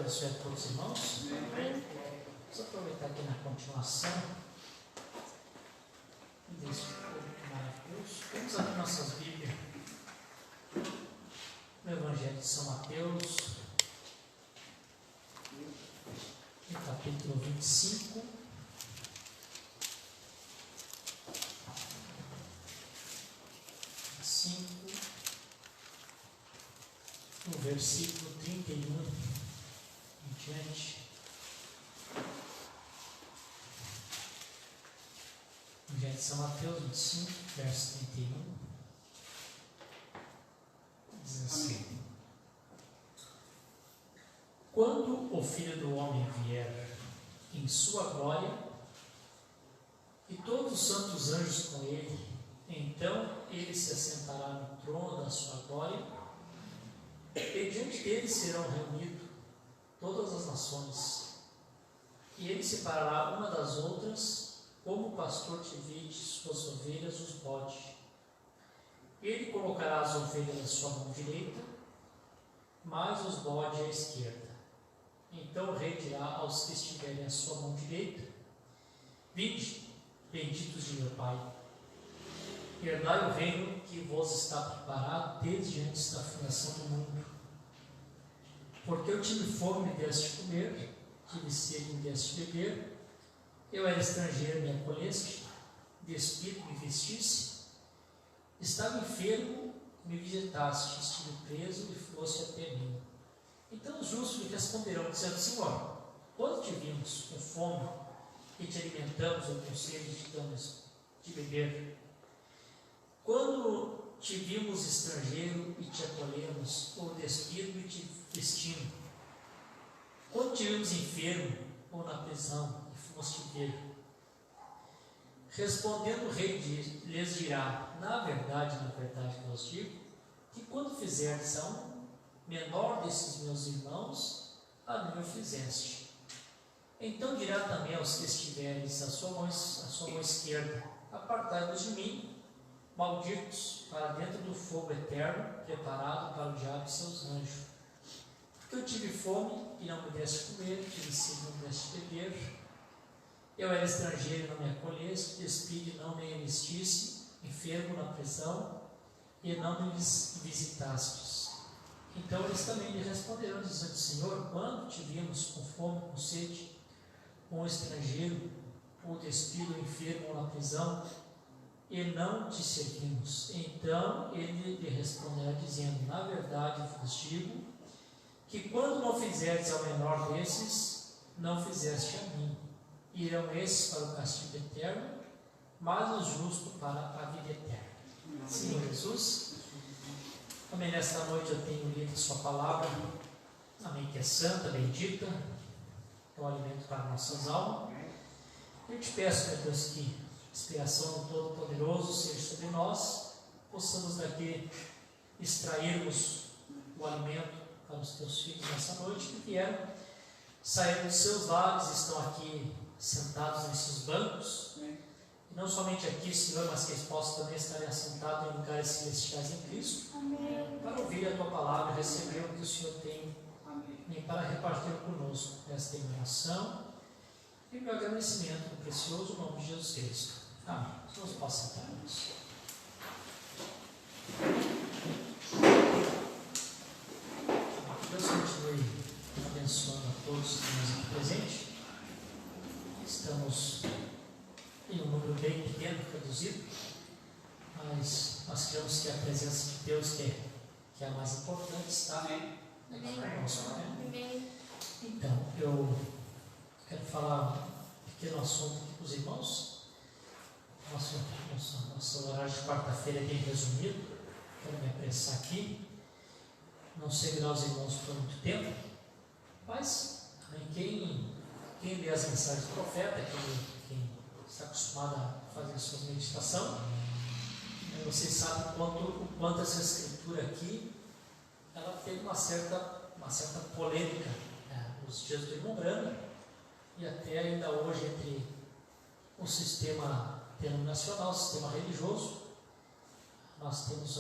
abençoe a todos os irmãos. Amém. Vamos aproveitar aqui na continuação desse público maravilhoso. Vamos abrir nossas Bíblias no Evangelho de São Mateus, no capítulo 25. No versículo 31 em diante. Evangelho de São Mateus 25, verso 31. Diz assim: Quando o Filho do Homem vier em sua glória, e todos os santos anjos com ele, então ele se assentará no trono da sua glória, e diante dele serão reunidos todas as nações, e ele separará uma das outras, como o pastor divide suas ovelhas dos bodes. Ele colocará as ovelhas na sua mão direita, mas os bodes à esquerda. Então o rei dirá aos que estiverem à sua mão direita: Vinde, benditos de meu Pai, herdai o reino que vos está preparado desde antes da fundação do mundo. Porque eu tive fome e me deste comer, tive sede e me deste beber, eu era estrangeiro e me acolheste, despido e me vestisse, estava enfermo e me visitaste, estive preso e foste até mim. Então os justos lhe responderão, dizendo: Senhor, quando te vimos com fome e te alimentamos, ou com sede e te damos de beber? Quando te vimos estrangeiro e te acolhemos, ou despido e te vestimos? Quando te vimos enfermo ou na prisão e foste ver? Respondendo o rei lhes dirá: na verdade vos digo, que quando fizerdes a um menor desses meus irmãos, a mim o fizeste. Então dirá também aos que estiveres à sua mão esquerda: apartai-vos de mim, malditos, para dentro do fogo eterno, preparado para o diabo e seus anjos. Porque eu tive fome e não me deste comer, tive sede e não me deste beber, eu era estrangeiro e não me acolheste, despido e não me vestisse, enfermo na prisão e não me visitastes. Então eles também lhe responderão, dizendo: Senhor, quando te vimos com fome, com sede, com estrangeiro, ou despido, ou enfermo, ou na prisão, e não te servimos? Então ele lhe responderá, dizendo: na verdade vos digo, que quando não fizerdes ao menor desses, não fizeste a mim. Irão esses para o castigo eterno, mas os justos para a vida eterna. Senhor Jesus, amém. Nesta noite eu tenho lido a sua palavra, amém, que é santa, bendita, é um alimento para nossas almas. Eu te peço, meu Deus, que a inspiração do Todo-Poderoso seja sobre nós, possamos daqui extrairmos o alimento para os teus filhos nessa noite, que vieram, saíram dos seus lares, estão aqui sentados nesses bancos, e não somente aqui, Senhor, mas que eles possam também estar assentados em lugares celestiais em Cristo, Amém. para ouvir a tua palavra e receber o que o Senhor tem, nem para repartir conosco. Esta é a minha oração e meu agradecimento no precioso nome de Jesus Cristo. Amém. Deus possa sentar-nos. Deus continue abençoando a todos que estão aqui presentes. Estamos em um número bem pequeno, reduzido, mas nós queremos que a presença de Deus, que é a mais importante, está aqui conosco. Né? Então, eu quero falar um pequeno assunto aqui para os irmãos. Nosso horário de quarta-feira é bem resumido, quero me apressar aqui, não seguirá os irmãos por muito tempo, mas quem lê as mensagens do profeta, quem está acostumado a fazer a sua meditação, vocês sabem o quanto essa escritura aqui ela teve uma certa polêmica, né, nos dias do irmão Branham e até ainda hoje entre o sistema denominacional, o sistema religioso. Nós temos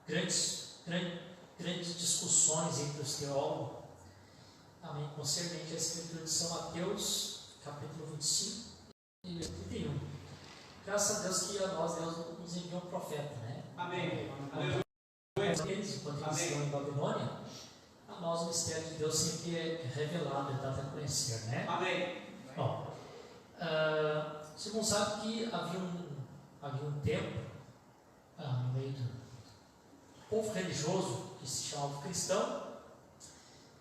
grandes discussões entre os teólogos amém, concernente à Escritura de São Mateus, capítulo 25 e 31. Graças a Deus que a nós, Deus nos enviou um profeta, né? Amém. Enquanto eles estão em Babilônia, a nós o mistério de Deus sempre é revelado, é dado a conhecer, né? Amém. Bom, você não sabe que havia um tempo no meio do povo religioso que se chamava cristão,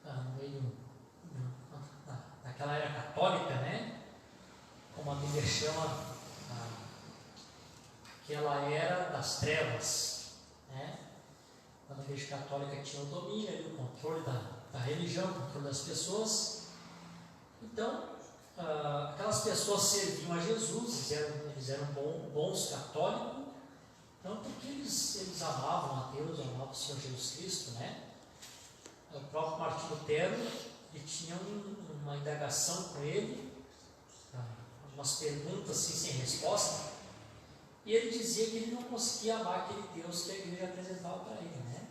no meio daquela era católica, né? Como a Bíblia chama, aquela era das trevas, né? Quando a Igreja Católica tinha o domínio, ali, o controle da religião, o controle das pessoas. Então, aquelas pessoas serviam a Jesus, eles eram bons católicos, não porque eles amavam a Deus, amavam o Senhor Jesus Cristo, né? O próprio Martinho Lutero, ele tinha uma indagação com ele, algumas perguntas assim, sem resposta, e ele dizia que ele não conseguia amar aquele Deus que a igreja apresentava para ele, né?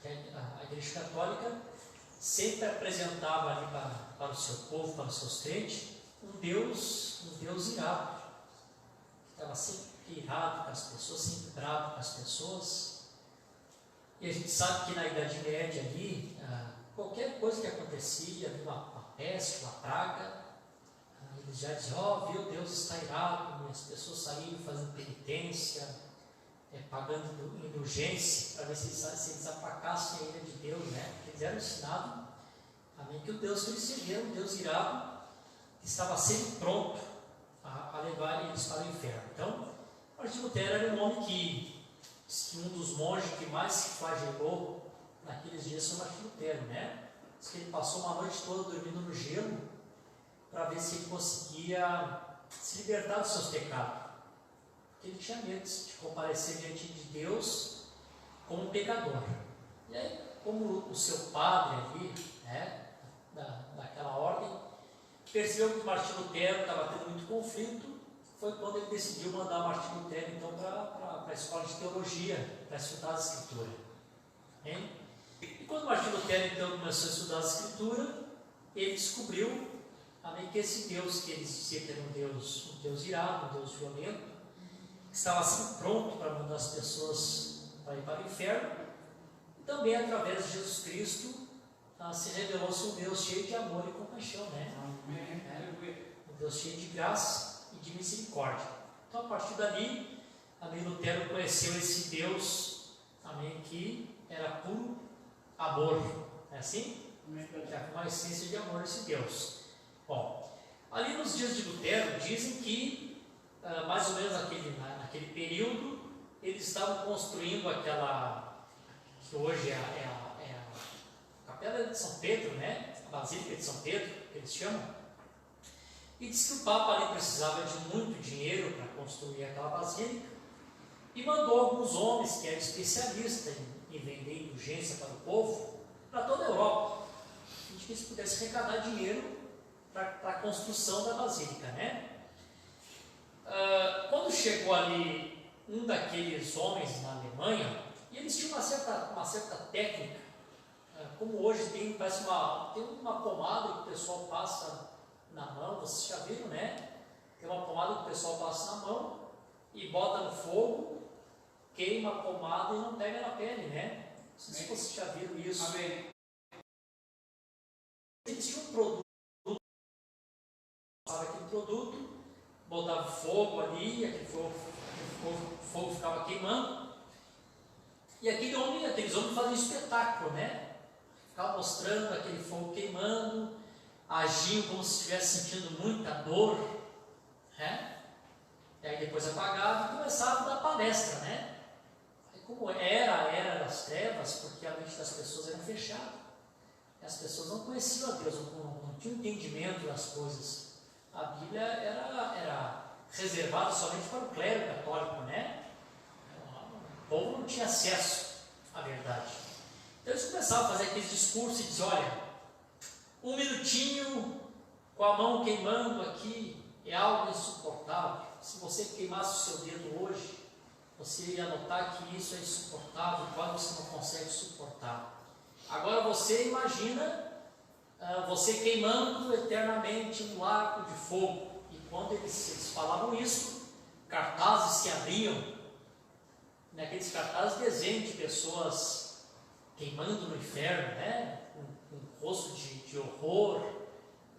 Que a Igreja Católica sempre apresentava ali para o seu povo, para os seus crentes, um Deus irado, que estava sempre irado com as pessoas, sempre bravo com as pessoas. E a gente sabe que na Idade Média ali, qualquer coisa que acontecia, uma peste, uma praga, eles já diziam, viu, Deus está irado, e as pessoas saíram fazendo penitência, pagando indulgência, para ver se eles aplacassem a ira de Deus, né? Porque eles eram ensinados, amém, que o Deus que eles serviam, um Deus irado, estava sempre pronto a levar eles para o inferno. Então, Martinho Lutero era um homem que um dos monges que mais se flagelou naqueles dias foi Martinho Lutero, né? Diz que ele passou uma noite toda dormindo no gelo para ver se ele conseguia se libertar dos seus pecados, porque ele tinha medo de comparecer diante de Deus como um pecador. E aí, como o seu padre ali, né, daquela ordem, percebeu que Martinho Lutero estava tendo muito conflito, foi quando ele decidiu mandar Martinho Lutero então para a escola de teologia, para estudar a Escritura. Hein? E quando Martinho Lutero então começou a estudar a Escritura, ele descobriu, amém, que esse Deus que ele dizia que era um Deus irado, um Deus violento, que estava assim pronto para mandar as pessoas para ir para o inferno, e também através de Jesus Cristo se revelou-se um Deus cheio de amor e compaixão, né? Um Deus cheio de graça e de misericórdia. Então, a partir dali, amém, Lutero conheceu esse Deus, amém, que era puro amor, não é assim? Já com uma essência de amor esse Deus. Bom, ali nos dias de Lutero, dizem que, mais ou menos naquele período, eles estavam construindo aquela, que hoje é a Capela de São Pedro, né? A Basílica de São Pedro, que eles chamam. E diz que o Papa ali precisava de muito dinheiro para construir aquela basílica, e mandou alguns homens que eram especialistas em vender indulgência para o povo, para toda a Europa, para que eles pudessem arrecadar dinheiro para a construção da basílica, né? Quando chegou ali um daqueles homens na Alemanha, e eles tinham uma certa técnica, como hoje tem uma pomada que o pessoal passa na mão, vocês já viram, né? Tem uma pomada que o pessoal passa na mão e bota no fogo, queima a pomada e não pega na pele, né? Não sei se vocês já viram isso. Amém. Eles tinham um produto, aquele produto, botava fogo ali, aquele fogo ficava queimando, e aqueles homens faziam espetáculo, né? Ficava mostrando aquele fogo queimando, agiam como se estivesse sentindo muita dor, né? E aí depois apagava e começava a dar palestra, né? Aí como era a era das trevas, porque a mente das pessoas era fechada, as pessoas não conheciam a Deus, não tinham entendimento das coisas. A Bíblia era reservada somente para o clero católico, né? O povo não tinha acesso à verdade. Então eles começavam a fazer aqueles discursos e diziam, olha, um minutinho com a mão queimando aqui é algo insuportável. Se você queimasse o seu dedo hoje, você iria notar que isso é insuportável, quase você não consegue suportar. Agora você imagina você queimando eternamente um lago de fogo. E quando eles falavam isso, cartazes se abriam. Naqueles cartazes, desenho de pessoas queimando no inferno, né? Com rosto de horror,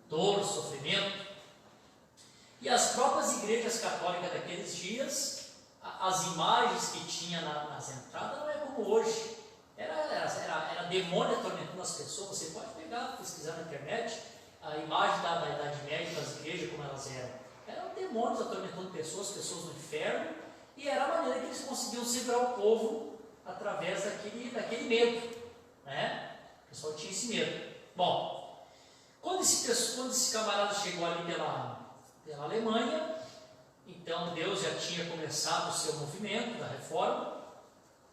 dor, sofrimento. E as próprias igrejas católicas daqueles dias, as imagens que tinha nas entradas não é como hoje. Era demônio atormentando as pessoas. Você pode pegar, pesquisar na internet, a imagem da Idade Média das igrejas, como elas eram. Eram demônios atormentando pessoas no inferno, e era a maneira que eles conseguiam segurar o povo através daquele medo, né? O pessoal tinha esse medo. Bom, quando esse camarada chegou ali pela Alemanha, então Deus já tinha começado o seu movimento da reforma,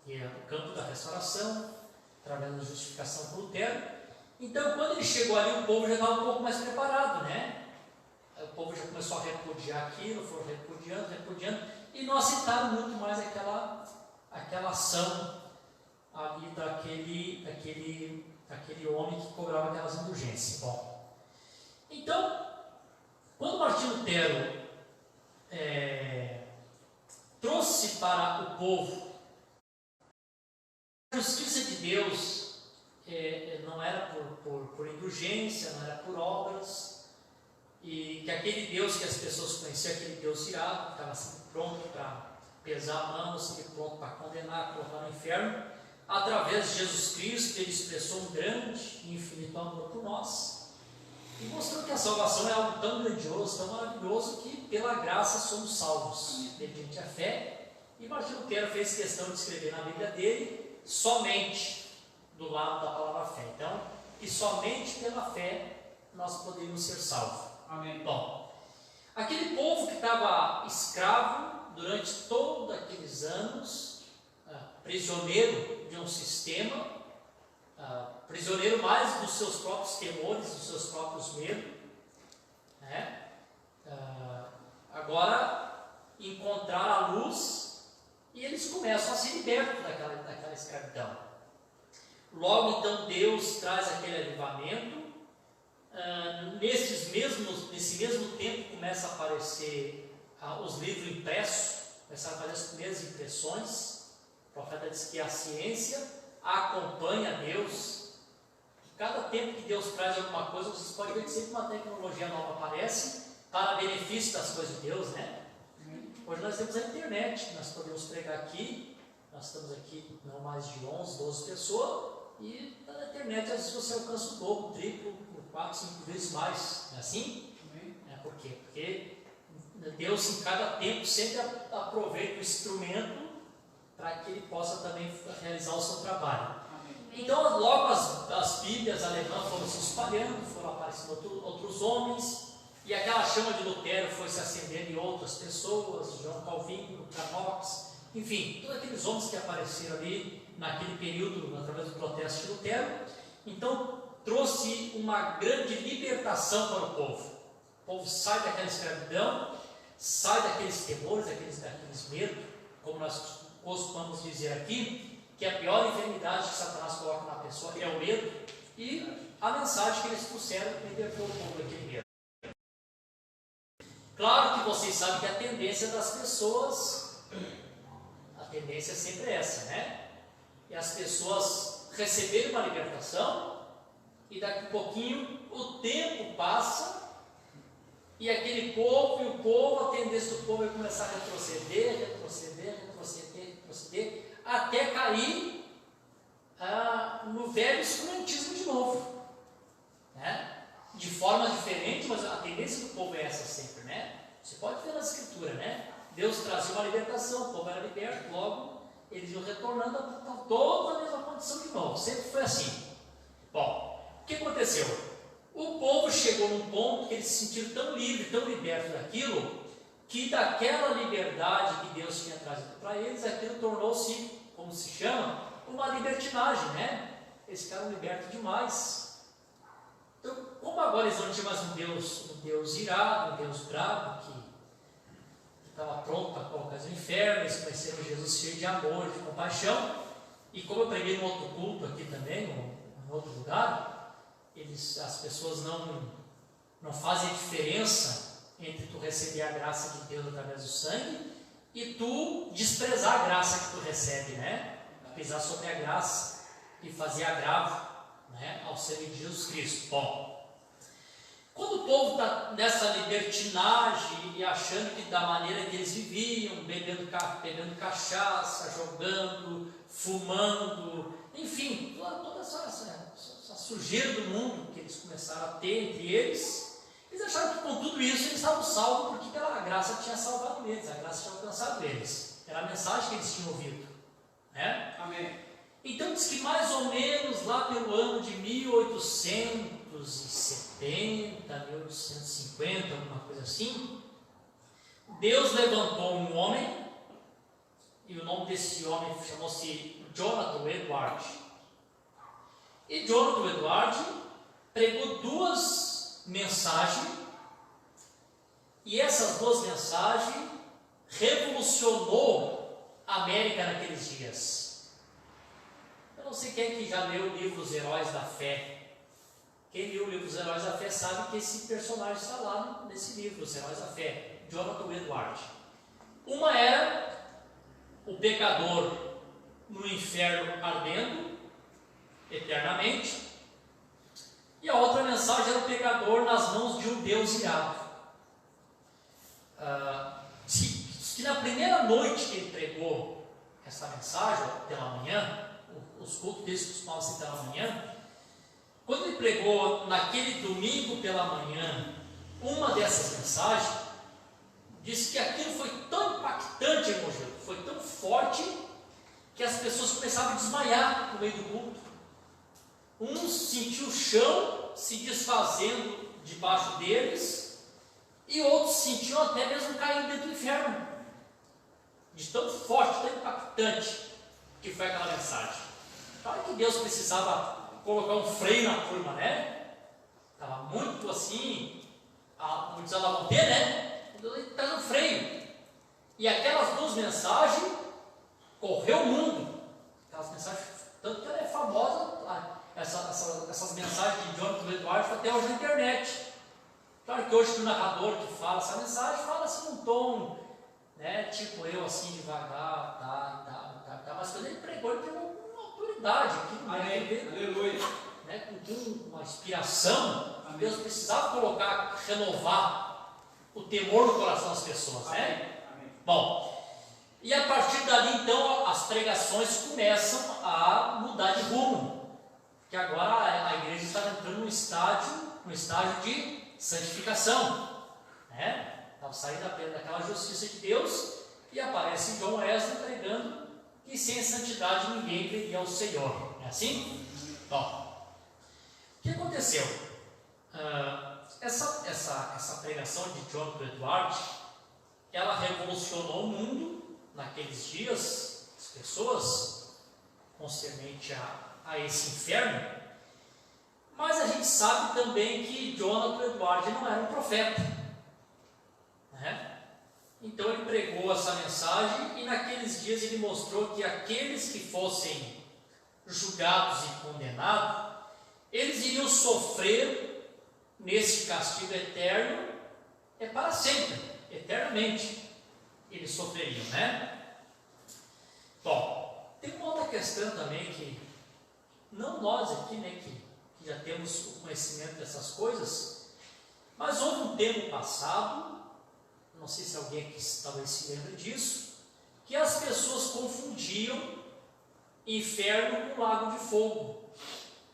que é o campo da restauração, através da justificação por Lutero. Então, quando ele chegou ali, o povo já estava um pouco mais preparado, né? O povo já começou a repudiar aquilo, foram repudiando, e não aceitaram muito mais aquela ação ali daquele homem que cobrava aquelas indulgências. Bom, então, quando Martinho Lutero trouxe para o povo a justiça de Deus, não era por indulgência, não era por obras, e que aquele Deus que as pessoas conheciam, aquele Deus irado, que estava sempre pronto para pesar a mão, sempre pronto para condenar, colocar no inferno, através de Jesus Cristo, ele expressou um grande e infinito amor por nós, e mostrou que a salvação é algo tão grandioso, tão maravilhoso, que pela graça somos salvos, mediante a fé. E Martinho Lutero fez questão de escrever na Bíblia dele somente do lado da palavra fé. Então, que somente pela fé nós podemos ser salvos. Amém. Bom, aquele povo que estava escravo durante todos aqueles anos, prisioneiro de um sistema, prisioneiro mais dos seus próprios temores, dos seus próprios medos, né? Agora encontrar a luz, e eles começam a ser libertos daquela escravidão. Logo então Deus traz aquele avivamento. Nesse mesmo tempo começa a aparecer os livros impressos, começaram a aparecer as primeiras impressões. O profeta diz que a ciência acompanha Deus. Cada tempo que Deus traz alguma coisa, vocês podem ver que sempre uma tecnologia nova aparece para benefício das coisas de Deus, né? Hoje nós temos a internet, nós podemos pregar aqui, nós estamos aqui não mais de 11, 12 pessoas, e na internet às vezes você alcança o dobro, o triplo, 4, 5 vezes mais, não é assim? Por quê? Porque Deus em cada tempo sempre aproveita o instrumento para que ele possa também realizar o seu trabalho. Então logo as Bíblias alemãs foram se espalhando, foram aparecendo outros homens, e aquela chama de Lutero foi se acendendo em outras pessoas, João Calvino, Knox, enfim, todos aqueles homens que apareceram ali naquele período através do protesto de Lutero. Então trouxe uma grande libertação para o povo. O povo sai daquela escravidão, sai daqueles temores, daqueles medos, como nós costumamos dizer aqui, que a pior enfermidade que Satanás coloca na pessoa é o medo, e a mensagem que eles trouxeram libertou o povo daquele medo. Claro que vocês sabem que a tendência das pessoas, a tendência é sempre essa, né? E as pessoas receberem uma libertação, e daqui a pouquinho o tempo passa, e aquele povo, a tendência do povo é começar a retroceder, até cair no velho escurantismo de novo, né? De forma diferente, mas a tendência do povo é essa sempre, né? Você pode ver na escritura, né? Deus trazia uma libertação, o povo era liberto, logo eles iam retornando a toda a mesma condição de novo, sempre foi assim. Bom, o que aconteceu? O povo chegou num ponto que eles se sentiram tão livres, tão libertos daquilo, que daquela liberdade que Deus tinha trazido para eles, aquilo tornou-se, como se chama, uma libertinagem, né? Eles ficaram libertos demais. Então, como agora eles não tinham mais um Deus irado, um Deus bravo, que estava pronto para colocar no inferno, eles conheceram Jesus cheio de amor, de compaixão, e como eu preguei num outro culto aqui também, em outro lugar, as pessoas não fazem diferença entre tu receber a graça de Deus através do sangue e tu desprezar a graça que tu recebe, né? Pisar sobre a graça e fazer agravo, né, ao sangue de Jesus Cristo. Bom, quando o povo está nessa libertinagem e achando que da maneira que eles viviam, bebendo cachaça, jogando, fumando, enfim, toda essa sujeira do mundo que eles começaram a ter entre eles acharam que com tudo isso eles estavam salvos, porque pela graça tinha salvado eles, a graça tinha alcançado eles, era a mensagem que eles tinham ouvido, né? Amém. Então diz que mais ou menos lá pelo ano de 1870, 1850, alguma coisa assim, Deus levantou um homem, e o nome desse homem chamou-se Jonathan Edwards. E Jonathan Edwards pregou duas mensagens, e essas duas mensagens revolucionou a América naqueles dias. Eu não sei quem é que já leu o livro Os Heróis da Fé. Quem leu o livro Os Heróis da Fé sabe que esse personagem está lá nesse livro, Os Heróis da Fé, Jonathan Edwards. Uma era o pecador no inferno ardendo eternamente, e a outra mensagem era o pecador nas mãos de um Deus irado. Que na primeira noite que ele pregou essa mensagem, pela manhã, os cultos deles costumavam ser pela manhã, quando ele pregou naquele domingo pela manhã uma dessas mensagens, disse que aquilo foi tão impactante, irmão, foi tão forte, que as pessoas começavam a desmaiar no meio do culto. Um sentiu o chão se desfazendo debaixo deles, e outros sentiam até mesmo caindo dentro do inferno, de tão forte, tão impactante que foi aquela mensagem. Claro que Deus precisava colocar um freio na turma, né? Estava muito assim, muitos alavam ter, né? Ele está no freio. E aquelas duas mensagens correu o mundo. Aquelas mensagens, tanto que ela é famosa, essas mensagens de Jonathan Edwards até hoje na internet. Claro que hoje o narrador que fala essa mensagem fala assim num tom, né, tipo eu assim devagar, tá, mas quando ele pregou com uma autoridade, aleluia, né, com uma inspiração. Amém. Deus precisava renovar o temor no coração das pessoas, né? Amém. Bom, e a partir dali então as pregações começam a mudar de rumo, porque agora a igreja está entrando num estágio de santificação, né? Estava saindo daquela justiça de Deus, e aparece John Wesley pregando que sem santidade ninguém veria ao Senhor. É assim? Bom, o que aconteceu? Essa pregação de Jonathan Edwards, ela revolucionou o mundo naqueles dias, as pessoas concernente a esse inferno. Mas a gente sabe também que Jonathan Edwards não era um profeta, né? Então ele pregou essa mensagem, e naqueles dias ele mostrou que aqueles que fossem julgados e condenados, eles iriam sofrer nesse castigo eterno, para sempre, eternamente eles sofreriam, né? Bom, tem uma outra questão também que não nós aqui, né, que já temos o conhecimento dessas coisas, mas houve um tempo passado, não sei se alguém aqui talvez se lembre disso, que as pessoas confundiam inferno com lago de fogo.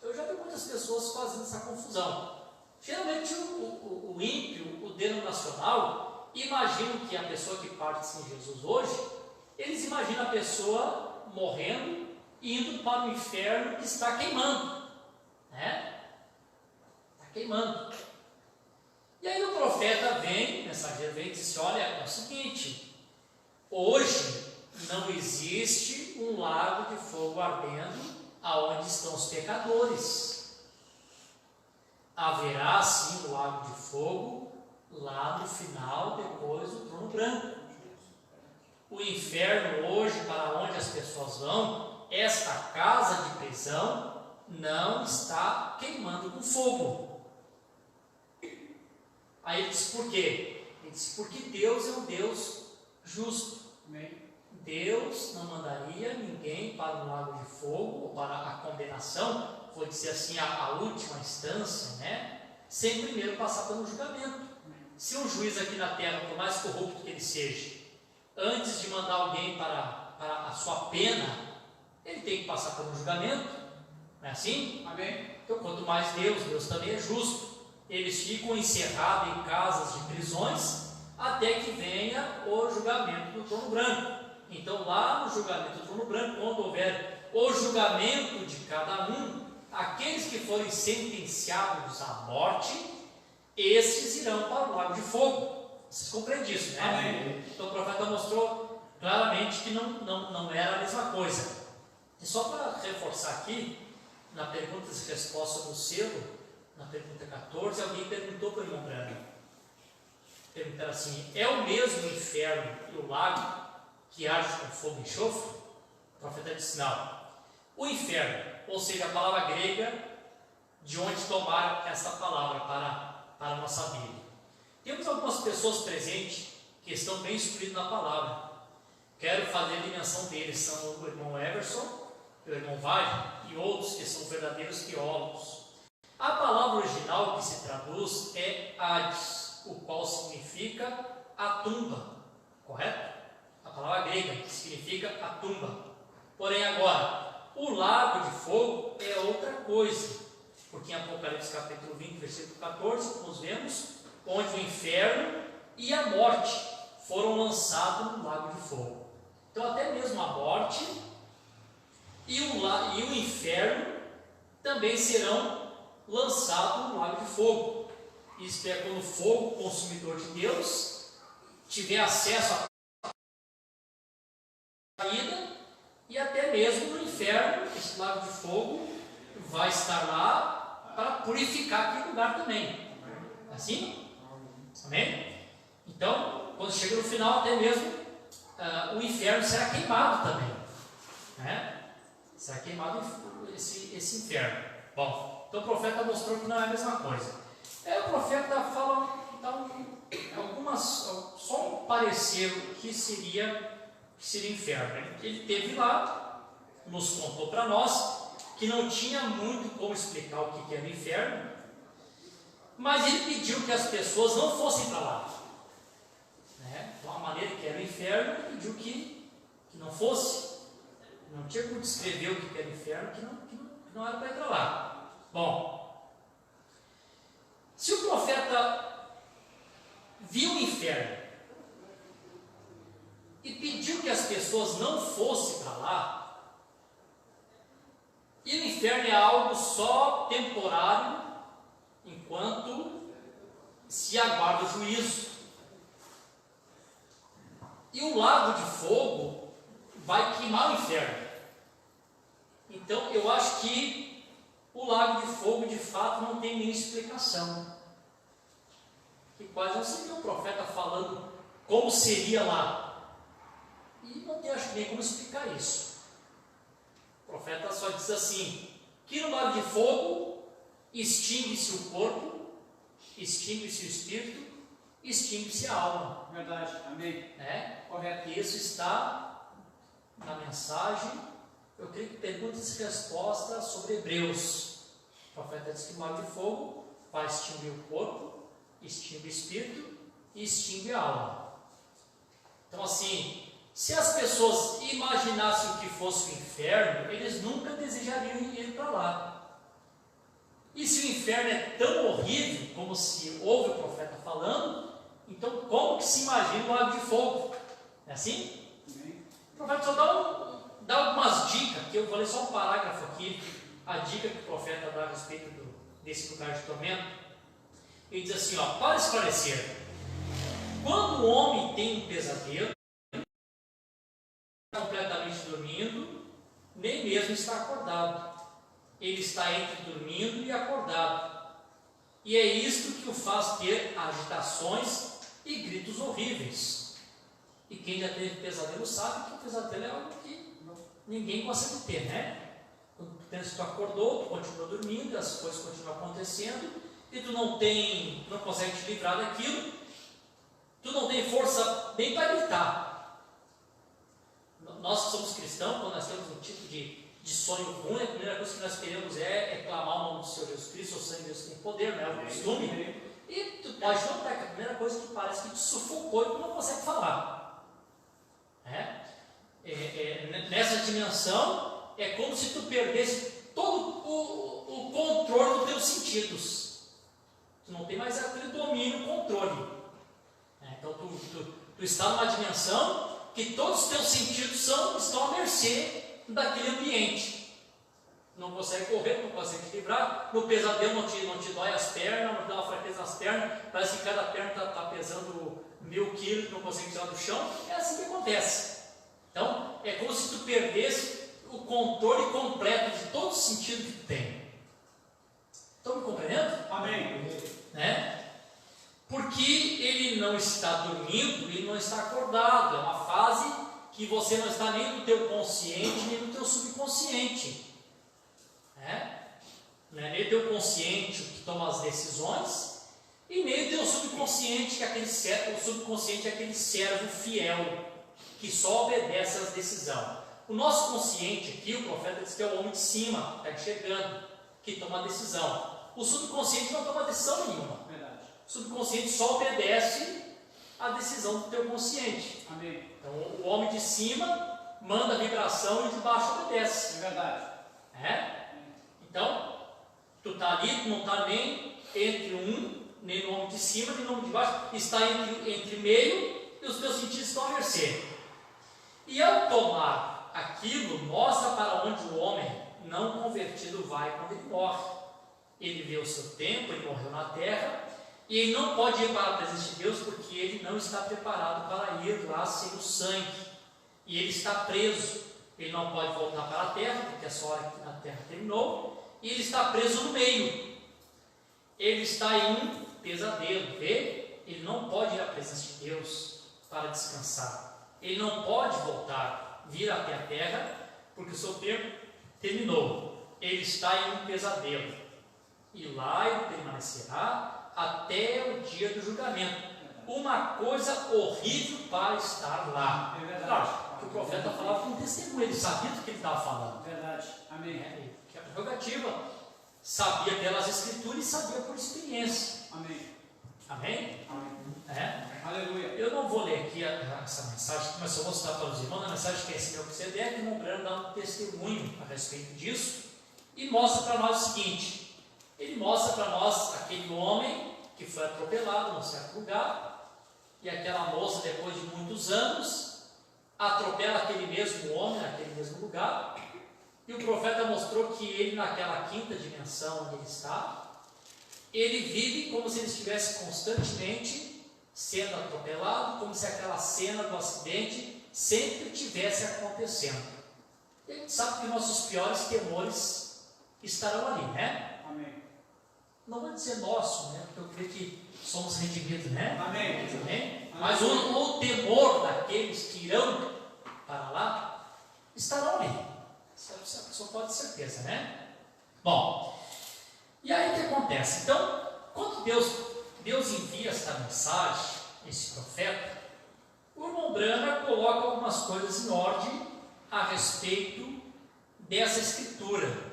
Eu já vi muitas pessoas fazendo essa confusão. Geralmente o ímpio, o denominacional, imagina que a pessoa que parte sem Jesus hoje, eles imaginam a pessoa morrendo e indo para o inferno que está queimando, né? Está queimando. E aí o profeta vem, o mensageiro vem e diz: olha, é o seguinte, hoje não existe um lago de fogo ardendo aonde estão os pecadores. Haverá sim um lago de fogo lá no final, depois do trono branco. O inferno hoje, para onde as pessoas vão, esta casa de prisão, não está queimando com fogo. Aí ele disse, por quê? Ele disse, porque Deus é um Deus justo. Amém. Deus não mandaria ninguém para um lago de fogo, ou para a condenação, vou dizer assim, a última instância, né? Sem primeiro passar pelo julgamento. Se um juiz aqui na terra, por mais corrupto que ele seja, antes de mandar alguém para a sua pena, ele tem que passar por um julgamento, não é assim? Amém. Então, quanto mais Deus também é justo. Eles ficam encerrados em casas de prisões até que venha o julgamento do trono branco. Então, lá no julgamento do trono branco, quando houver o julgamento de cada um, aqueles que forem sentenciados à morte, estes irão para o lago de fogo. Vocês compreendem isso, né? Amém. Então, o profeta mostrou claramente que não era a mesma coisa. E só para reforçar aqui, na perguntas e respostas sobre o selo, na pergunta 14, alguém perguntou para o irmão Branco. Perguntaram assim, é o mesmo inferno e o lago que arde com fogo e enxofre? O profeta disse, não. O inferno, ou seja, a palavra grega, de onde tomaram essa palavra para a nossa Bíblia. Temos algumas pessoas presentes que estão bem instruídas na palavra. Quero fazer a menção deles, são o irmão Everson, o irmão Vale e outros que são verdadeiros teólogos. A palavra original que se traduz é Hades, o qual significa a tumba, correto? A palavra grega que significa a tumba. Porém agora, o lago de fogo é outra coisa, porque em Apocalipse capítulo 20, versículo 14, nós vemos onde o inferno e a morte foram lançados no lago de fogo. Então até mesmo a morte e o inferno também serão lançados no lago de fogo. Isto é, quando o fogo consumidor de Deus tiver acesso à saída, e até mesmo no inferno, esse lago de fogo vai estar lá para purificar aquele lugar também. Assim? Amém? Então, quando chega no final, até mesmo o inferno será queimado também, né? Será queimado esse inferno. Bom, então o profeta mostrou que não é a mesma coisa. O profeta fala então, só um parecer que seria inferno. Ele teve lá, nos contou para nós que não tinha muito como explicar o que era o inferno, mas ele pediu que as pessoas não fossem para lá, né? Então, a maneira que era o inferno, ele pediu que não fosse. Não tinha como descrever o que era o inferno, que não era para ir para lá. Bom, se o profeta viu o inferno e pediu que as pessoas não fossem para lá, e o inferno é algo só temporário, enquanto se aguarda o juízo. E o lago de fogo vai queimar o inferno. Então eu acho que o lago de fogo de fato não tem nenhuma explicação. Que quase não se viu o profeta falando como seria lá. E não tem, acho que, nem como explicar isso. O profeta só diz assim, que no lago de fogo extingue-se o corpo, extingue-se o espírito, extingue-se a alma. Verdade, amém. Correto. E isso está na mensagem, eu creio que perguntas e respostas sobre Hebreus. O profeta diz que o lago de fogo vai extinguir o corpo, extingue o espírito e extingue a alma. Então assim, se as pessoas imaginassem o que fosse o inferno, eles nunca desejariam ir para lá. E se o inferno é tão horrível como se ouve o profeta falando, então como que se imagina o lago de fogo? É assim? O profeta só dá algumas dicas, que eu vou ler só um parágrafo aqui, a dica que o profeta dá a respeito desse lugar de tormento. Ele diz assim, para esclarecer, quando o homem tem um pesadelo, completamente dormindo, nem mesmo está acordado. Ele está entre dormindo e acordado. E é isto que o faz ter agitações e gritos horríveis. E quem já teve pesadelo sabe que o pesadelo é algo que ninguém gosta de ter, né? Quando tu pensa que tu acordou, tu continua dormindo, as coisas continuam acontecendo, e tu não consegue te livrar daquilo, tu não tem força nem para gritar. Nós que somos cristãos, quando nós temos um tipo de sonho ruim, a primeira coisa que nós queremos é clamar o nome do Senhor Jesus Cristo, o sangue de Deus tem poder, não é o costume. E tu pode notar que a primeira coisa que parece que te sufocou e tu não consegue falar. Nessa dimensão, é como se tu perdesse todo o controle dos teus sentidos. Tu não tem mais aquele domínio, controle. Então tu está numa dimensão que todos os teus sentidos estão à mercê daquele ambiente. Não consegue correr, não consegue te livrar. No pesadelo não te dói as pernas, não dá uma fraqueza nas pernas. Parece que cada perna está pesando 1000 quilos, não consegue tirar do chão. É assim que acontece. Então é como se tu perdesse o controle completo de todo o sentido que tu tem. Estão me compreendendo? Amém. Porque ele não está dormindo, ele não está acordado. É uma fase que você não está nem no teu consciente, nem no teu subconsciente. Não é nem o teu consciente que toma as decisões, e nem o teu subconsciente, o subconsciente é aquele servo fiel, que só obedece às decisões. O nosso consciente aqui, o profeta diz que é o homem de cima, está enxergando, que toma a decisão. O subconsciente não toma decisão nenhuma. Verdade. O subconsciente só obedece à decisão do teu consciente. Amém. Então o homem de cima manda a vibração e de baixo obedece. É verdade. Então, tu está ali, tu não está nem entre nem no homem de cima, nem no homem de baixo, está entre meio e os teus sentidos estão à mercê. E ao tomar aquilo, mostra para onde o homem não convertido vai quando ele morre. Ele vê o seu tempo, ele morreu na terra, e ele não pode ir para a presença de Deus porque ele não está preparado para ir lá sem o sangue. E ele está preso, ele não pode voltar para a terra, porque a sua hora aqui na terra terminou, e ele está preso no meio. Ele está em um pesadelo, vê? Ele não pode ir à presença de Deus para descansar. Ele não pode voltar, vir até a terra, porque o seu tempo terminou. Ele está em um pesadelo. E lá ele permanecerá até o dia do julgamento. Uma coisa horrível para estar lá. É verdade. Claro, que o profeta falava com testemunho, ele sabia do que ele estava falando. Verdade. Amém. Que a prerrogativa sabia pelas escrituras e sabia por experiência. Amém. Amém? Amém. Aleluia. Eu não vou ler aqui essa mensagem, mas eu vou mostrar para os irmãos. Na mensagem que é esse Melquisedeque, o irmão Brando dá um testemunho a respeito disso e mostra para nós o seguinte. Ele mostra para nós aquele homem que foi atropelado num certo lugar, e aquela moça, depois de muitos anos, atropela aquele mesmo homem naquele mesmo lugar, e o profeta mostrou que ele, naquela quinta dimensão onde ele está, ele vive como se ele estivesse constantemente sendo atropelado, como se aquela cena do acidente sempre estivesse acontecendo. E a gente sabe que nossos piores temores estarão ali, Amém. Não vai dizer nosso, porque eu creio que somos redimidos, Amém. Amém? Mas o temor daqueles que irão para lá estarão ali. Isso a pessoa pode ter certeza, Bom, e aí o que acontece? Então, quando Deus envia esta mensagem, esse profeta, o irmão Brana coloca algumas coisas em ordem a respeito dessa escritura.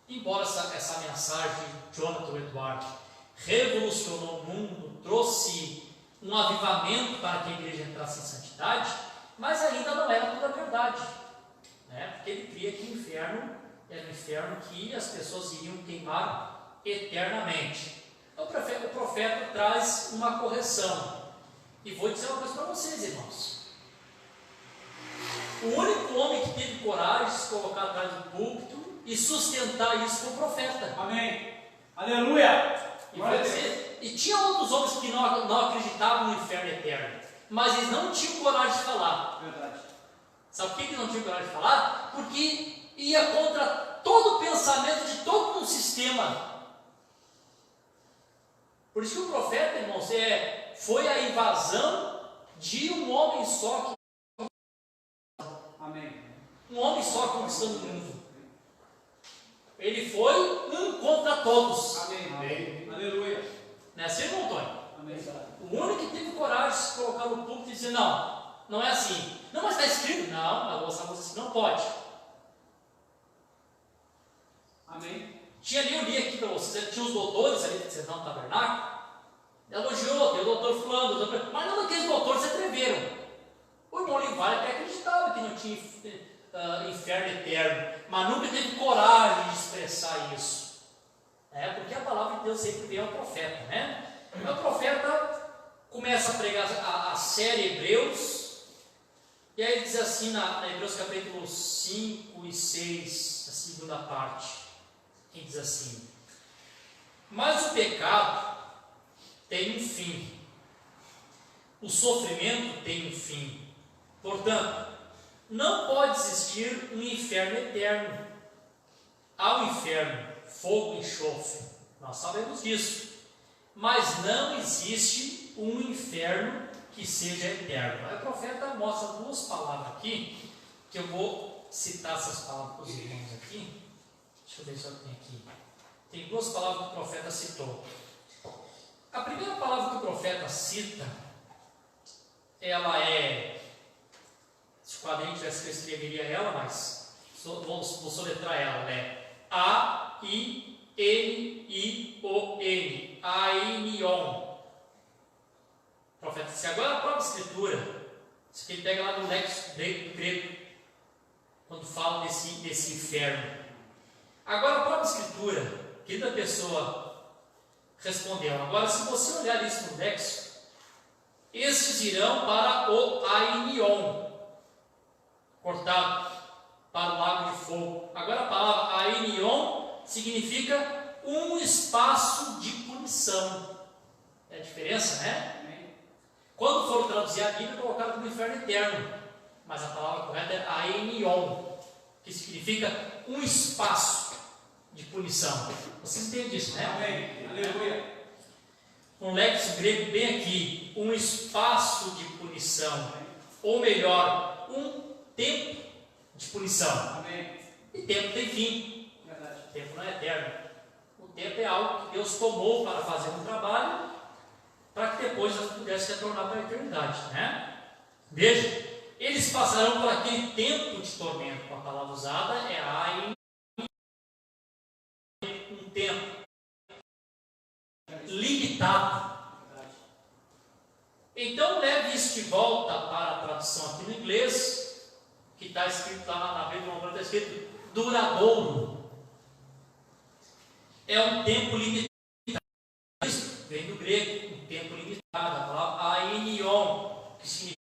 Embora essa mensagem de Jonathan Edwards revolucionou o mundo, trouxe um avivamento para que a igreja entrasse em santidade, mas ainda não era toda a verdade, porque ele cria que o inferno era um inferno que as pessoas iriam queimar eternamente. Então, o profeta traz uma correção, e vou dizer uma coisa para vocês, irmãos. O único homem que teve coragem de se colocar atrás do púlpito e sustentar isso foi o profeta. Amém. Aleluia. E tinha outros homens que não acreditavam no inferno eterno, mas eles não tinham coragem de falar. Verdade. Sabe por que eles não tinham coragem de falar? Porque ia contra todo o pensamento de todo um sistema. Por isso que o profeta, irmãos, foi a invasão de um homem só. Amém. Um homem só conquistando o mundo. Ele foi um contra todos. Amém. Aleluia. Não é assim, irmão Antônio? Amém. O único que teve coragem de se colocar no púlpito e dizer, não é assim. Não, mas está escrito. Não, a nossa música não pode. Amém. Eu li aqui para vocês, tinha os doutores ali de Sertão do Tabernáculo, elogiou, tem o doutor fulano, mas não aqueles doutores se atreveram. O irmão Olivário até acreditava que não tinha inferno eterno, mas nunca teve coragem de expressar isso. Porque a palavra de Deus sempre vem ao profeta, né? Então, o profeta começa a pregar a série Hebreus, e aí ele diz assim, na Hebreus capítulo 5 e 6, a segunda parte, ele diz assim: mas o pecado tem um fim, o sofrimento tem um fim, portanto, não pode existir um inferno eterno. Há um inferno, fogo e enxofre, nós sabemos disso, mas não existe um inferno que seja eterno. Aí o profeta mostra duas palavras aqui, que eu vou citar essas palavras para os irmãos aqui. Deixa eu ver se eu tenho aqui. Tem duas palavras que o profeta citou. A primeira palavra que o profeta cita, ela é, se o quadrinho tivesse que eu escreveria ela, mas vou soletrar ela, é A-I-N-I-O-N, Ainion. O profeta disse, agora a própria escritura, isso que ele pega lá no léxico grego, quando fala desse inferno. Agora a própria escritura, querida pessoa, respondeu, agora se você olhar isso no léxico, estes irão para o Ainion, cortado para o lago de fogo. Agora a palavra Ainion significa um espaço de punição. É a diferença, né? Quando foram traduzir a Bíblia, colocaram como inferno eterno, mas a palavra correta é Ainion, que significa um espaço de punição. Vocês entendem isso, né? Amém. Aleluia. Um léxico grego bem aqui, um espaço de punição, ou melhor, um tempo de punição. Amém. E tempo tem fim. Verdade. O tempo não é eterno. O tempo é algo que Deus tomou para fazer um trabalho, para que depois nós pudéssemos retornar para a eternidade, né? Veja, eles passarão por aquele tempo de tormento. A palavra usada é um tempo limitado. Então leve isso de volta para a tradução aqui no inglês, que está escrito lá na Bíblia, está escrito duradouro. É um tempo limitado. Isso vem do grego, um tempo limitado. A palavra ainion, que significa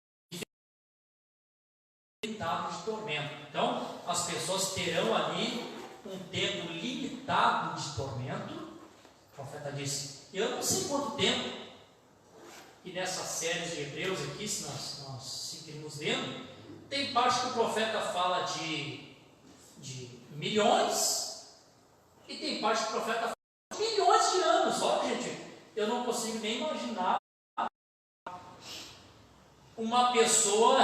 limitado de tormento. Então, as pessoas terão ali um tempo limitado de tormento. O profeta disse, eu não sei quanto tempo, e nessas séries de Hebreus aqui, se nós seguirmos lendo, tem parte que o profeta fala de milhões, e tem parte que o profeta fala de milhões de anos. Olha, gente, eu não consigo nem imaginar uma pessoa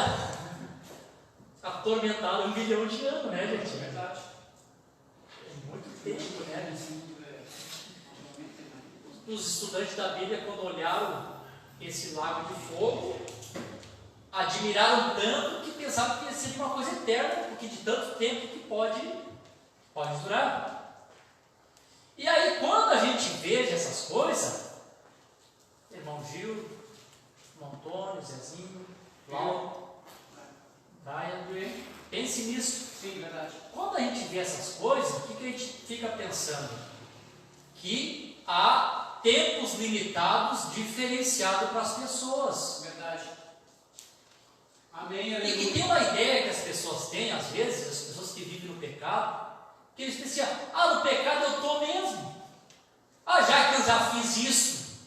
atormentada 1 milhão de anos, né, gente? É verdade. É muito tempo, né? Os estudantes da Bíblia, quando olharam esse lago de fogo, admiraram tanto que pensavam que seria uma coisa eterna, porque de tanto tempo que pode durar. E aí, quando a gente veja essas coisas, irmão Gil, irmão Antônio, Zezinho, Lauro, Brian, pense nisso. Sim, verdade. Quando a gente vê essas coisas, o que a gente fica pensando? Que há tempos limitados diferenciados para as pessoas. Verdade. Amém. E tem uma ideia que as pessoas têm, às vezes, as pessoas que vivem no pecado, que eles pensam, no pecado eu estou mesmo. Já que eu já fiz isso.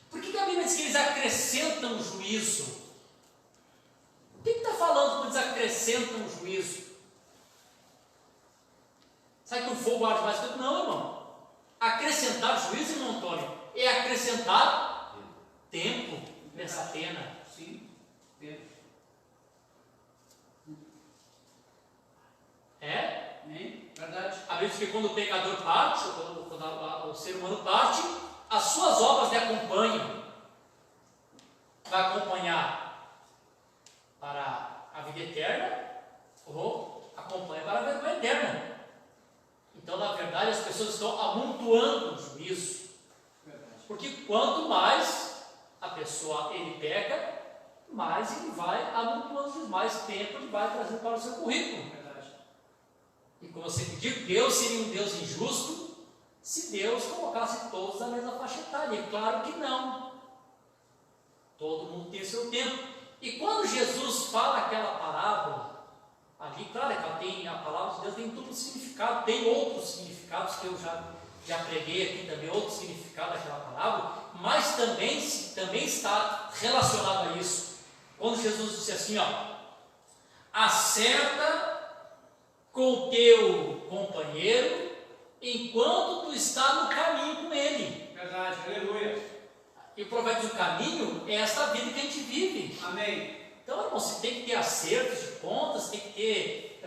Por que a Bíblia diz que eles acrescentam juízo? O que está falando quando eles acrescentam juízo? Sabe que o fogo arde mais tempo? Não, irmão. Acrescentar juízo, irmão Antônio, é acrescentar tempo nessa pena. Sim. É? Bíblia diz que quando o pecador parte, quando o ser humano parte, as suas obras lhe acompanham. Vai acompanhar para a vida eterna ou acompanha para a vergonha eterna. Então, na verdade, as pessoas estão amontoando o juízo. Porque quanto mais a pessoa ele peca, mais ele vai amontoando, mais tempo ele vai trazendo para o seu currículo. E como eu sempre digo, Deus seria um Deus injusto se Deus colocasse todos na mesma faixa etária. E claro que não. Todo mundo tem seu tempo. E quando Jesus fala aquela parábola, ali, claro que ela tem, a palavra de Deus tem duplo significado, tem outros significados que eu já preguei aqui também, outro significado daquela parábola, mas também está relacionado a isso. Quando Jesus disse assim, acerta com o teu companheiro enquanto tu está no caminho com ele. Verdade, aleluia. E o provérbio do caminho é esta vida que a gente vive. Amém. Então, irmão, você tem que ter acertos de contas, tem que ter,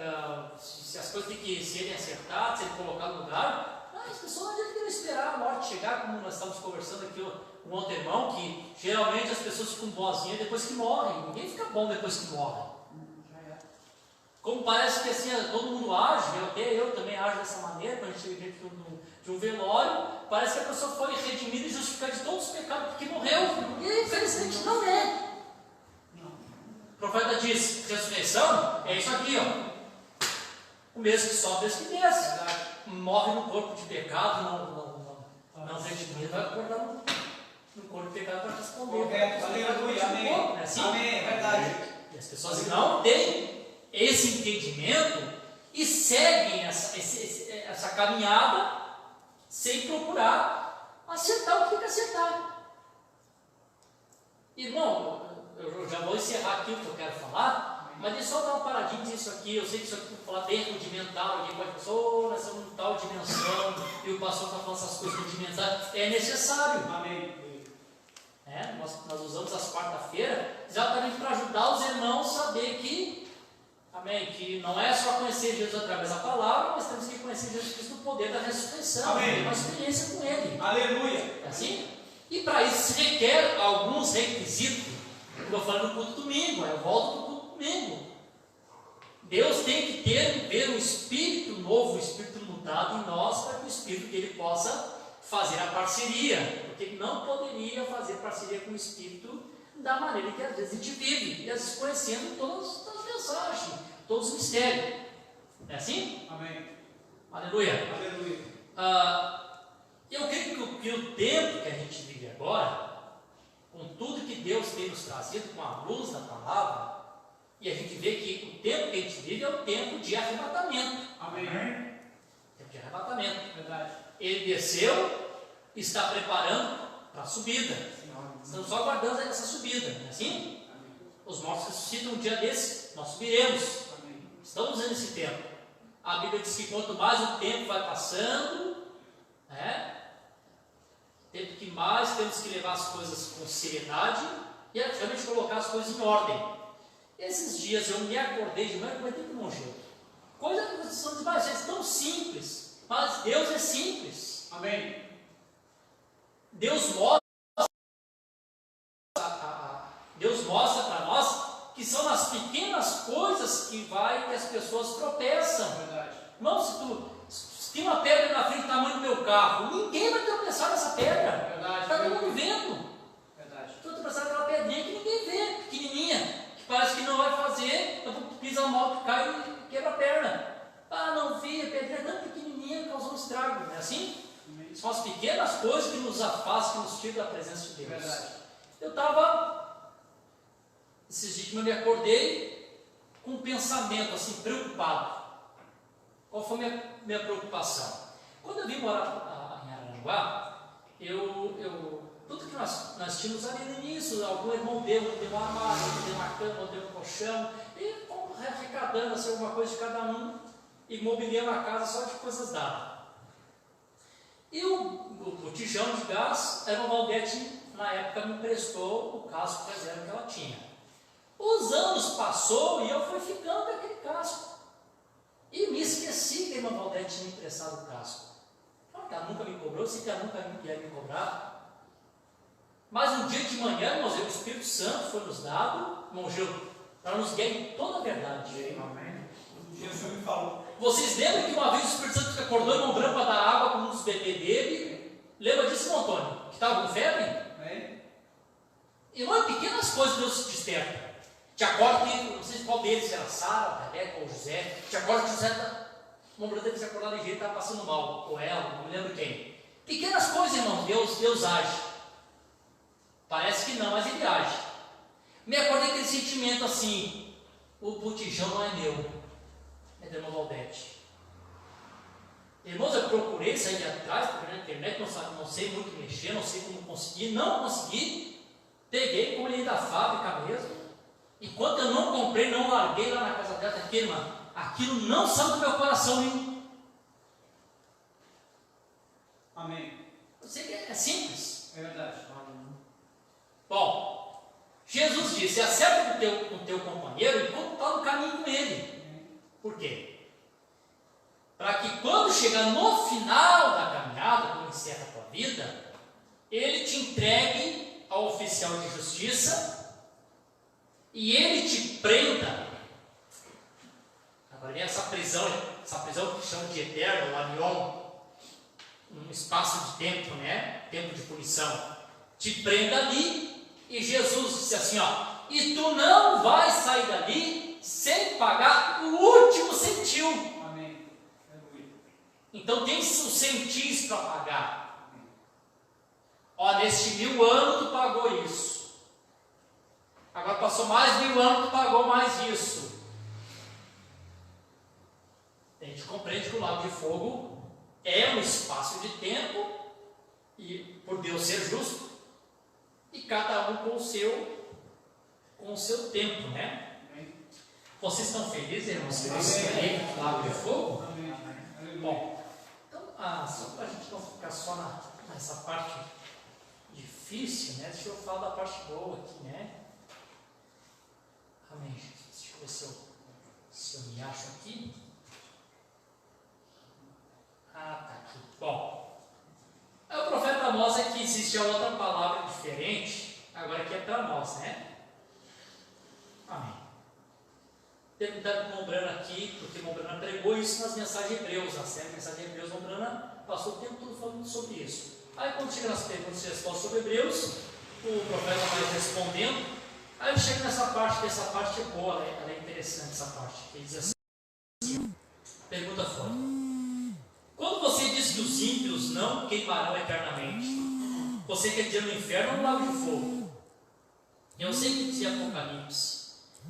se as coisas têm que serem acertadas, serem colocadas no lugar. As pessoas não adianta esperar a morte chegar, como nós estávamos conversando aqui com outro irmão, que geralmente as pessoas ficam boazinhas depois que morrem. Ninguém fica bom depois que morre. Como parece que assim, todo mundo age, até eu também ajo dessa maneira, quando a gente chega dentro de um velório, parece que a pessoa foi redimida e justificada de todos os pecados porque morreu. E infelizmente não é. O profeta diz, ressurreição é isso aqui, o mesmo que sobe, o mesmo que desce. Morre no corpo de pecado, não redimido, vai acordar no corpo de pecado para responder. Correto, aleluia, amém. Corpo, né? Assim? Amém, é verdade. E as pessoas não têm esse entendimento e seguem essa caminhada sem procurar acertar o que tem que acertar. Irmão, eu já vou encerrar aqui o que eu quero falar, mas deixa eu só dar uma paradinha nisso aqui. Eu sei que isso aqui vou falar bem rudimentar, alguém pode pensar, nós estamos em tal dimensão e o pastor está falando essas coisas rudimentares. É necessário. Amém. Nós usamos as quarta-feiras exatamente para ajudar os irmãos a saber que, amém, que não é só conhecer Jesus através da palavra, mas temos que conhecer Jesus Cristo no poder da ressurreição, ter uma experiência com Ele. Aleluia. É assim? E para isso se requer alguns requisitos. Como eu falei no culto domingo, eu volto no culto domingo. Deus tem que ver um espírito novo, um espírito mudado em nós, para que o espírito dele possa fazer a parceria, porque ele não poderia fazer parceria com o espírito da maneira que às vezes a gente vive, e às vezes conhecendo todas as mensagens, todos os mistérios. É assim? Amém. Aleluia. Aleluia. Eu creio que o tempo que a gente vive agora, com tudo que Deus tem nos trazido, com a luz da palavra, e a gente vê que o tempo que a gente vive é o tempo de arrebatamento. Amém. Tempo de arrebatamento. Verdade. Ele desceu, está preparando para a subida. Estamos só aguardando essa subida, não é assim? Amém. Os mortos ressuscitam um dia desse, nós subiremos. Amém. Estamos nesse tempo. A Bíblia diz que quanto mais o tempo vai passando, tempo que mais temos que levar as coisas com seriedade e realmente colocar as coisas em ordem. Esses dias eu me acordei de manhã e comentei com o irmão Gil. Coisas que são demais, tão simples, mas Deus é simples. Amém. Deus mostra para nós que são nas pequenas coisas que as pessoas tropeçam. Verdade. Irmão, se tem uma pedra na frente do tamanho do meu carro, ninguém vai tropeçar nessa pedra. Verdade. Está todo mundo vendo. Verdade. Estou tropeçando naquela pedrinha que ninguém vê, pequenininha, que parece que não vai fazer, eu pisa mal, cai e quebra a perna. Não vi, a pedrinha é tão pequenininha, causou um estrago. Não é assim? Amém. São as pequenas coisas que nos afastam, que nos tiram da presença de Deus. Verdade. Eu estava, esses dias que eu me acordei com um pensamento assim, preocupado. Qual foi a minha preocupação? Quando eu vim morar em Araranguá, tudo que nós tínhamos ali no início, algum irmão deu um armário, deu uma cama, deu um colchão, e fomos arrecadando assim, alguma coisa de cada um, e mobiliando a casa só de coisas dadas. E o botijão de gás, a irmã Valdete, na época, me emprestou o casco reserva que ela tinha. Os anos passou e eu fui ficando com aquele casco. E me esqueci irmã Valdete tinha me emprestado o casco? Claro que ela nunca me cobrou, eu sei que ela nunca ia me cobrar. Mas um dia de manhã, irmãos, o Espírito Santo foi nos dado, irmão Gil, para nos guiar em toda a verdade. Amém. Um dia o Senhor me falou. Vocês lembram que uma vez o Espírito Santo acordou irmão Branco para dar água para um dos bebês dele? Lembra disso, irmão Antônio? Que estava com febre? Amém. Irmão, em pequenas coisas Deus se desperta. Te acorda que, não sei qual deles, se era Sara, Rebeca ou José, te acorda que José irmão Branco deve se acordar ligeiro, estava passando mal, ou ela, não me lembro quem. Pequenas coisas, irmão, Deus age. Parece que não, mas ele age. Me acordei com aquele sentimento assim, o botijão não é meu, é da irmã Valdete. Irmãos, eu procurei sair de atrás, porque na internet não sei muito mexer, não sei como conseguir, não consegui. Peguei, colhei da fábrica mesmo. Enquanto eu não comprei, não larguei lá na casa dela, aquilo não saiu do meu coração nenhum. Amém. Eu sei que é simples. É verdade. Bom, Jesus disse: acerta com o teu companheiro enquanto está no caminho com ele. Por quê? Para que quando chegar no final da caminhada, quando encerra a tua vida, ele te entregue ao oficial de justiça e ele te prenda. Agora vem essa prisão que chama de eterno, o anion, um espaço de tempo, né? Tempo de punição. Te prenda ali, e Jesus disse assim, e tu não vais sair dali sem pagar o último centil. Amém. Então tem os centis para pagar. Neste 1000 anos tu pagou isso. Agora passou mais 1000 anos, tu pagou mais isso. A gente compreende que o lago de fogo é um espaço de tempo, e por Deus ser justo, e cada um com o seu tempo, né? Amém. Vocês estão felizes, irmãos, que vocês saírem do lago de fogo? Amém. Bom, então, só para a gente não ficar só nessa parte difícil, né? Deixa eu falar da parte boa aqui, né? Amém. Deixa eu ver se eu me acho aqui. Tá aqui. Bom, o profeta Amós é que existe outra palavra diferente, agora que é para nós, né? Amém. Perguntaram para o Mombrana aqui, porque o Mombrana pregou isso nas mensagens de Hebreus, na série Mensagem de Hebreus, o Mombrana passou o tempo todo falando sobre isso. Aí quando chega nas perguntas e respostas sobre Hebreus, o profeta vai respondendo, aí chega nessa parte, que essa parte é boa, ela é interessante essa parte, que ele diz assim, pergunta foi, quando você diz que os ímpios não queimarão eternamente, você quer dizer no inferno ou no lago de fogo? Eu sei que dizia Apocalipse